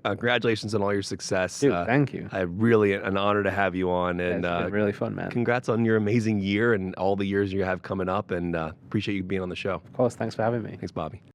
congratulations on all your success. Dude, thank you. I really an honor to have you on, and It's been really fun, man. congrats on your amazing year and all the years you have coming up, and appreciate you being on the show. Of course, thanks for having me. Thanks, Bobby.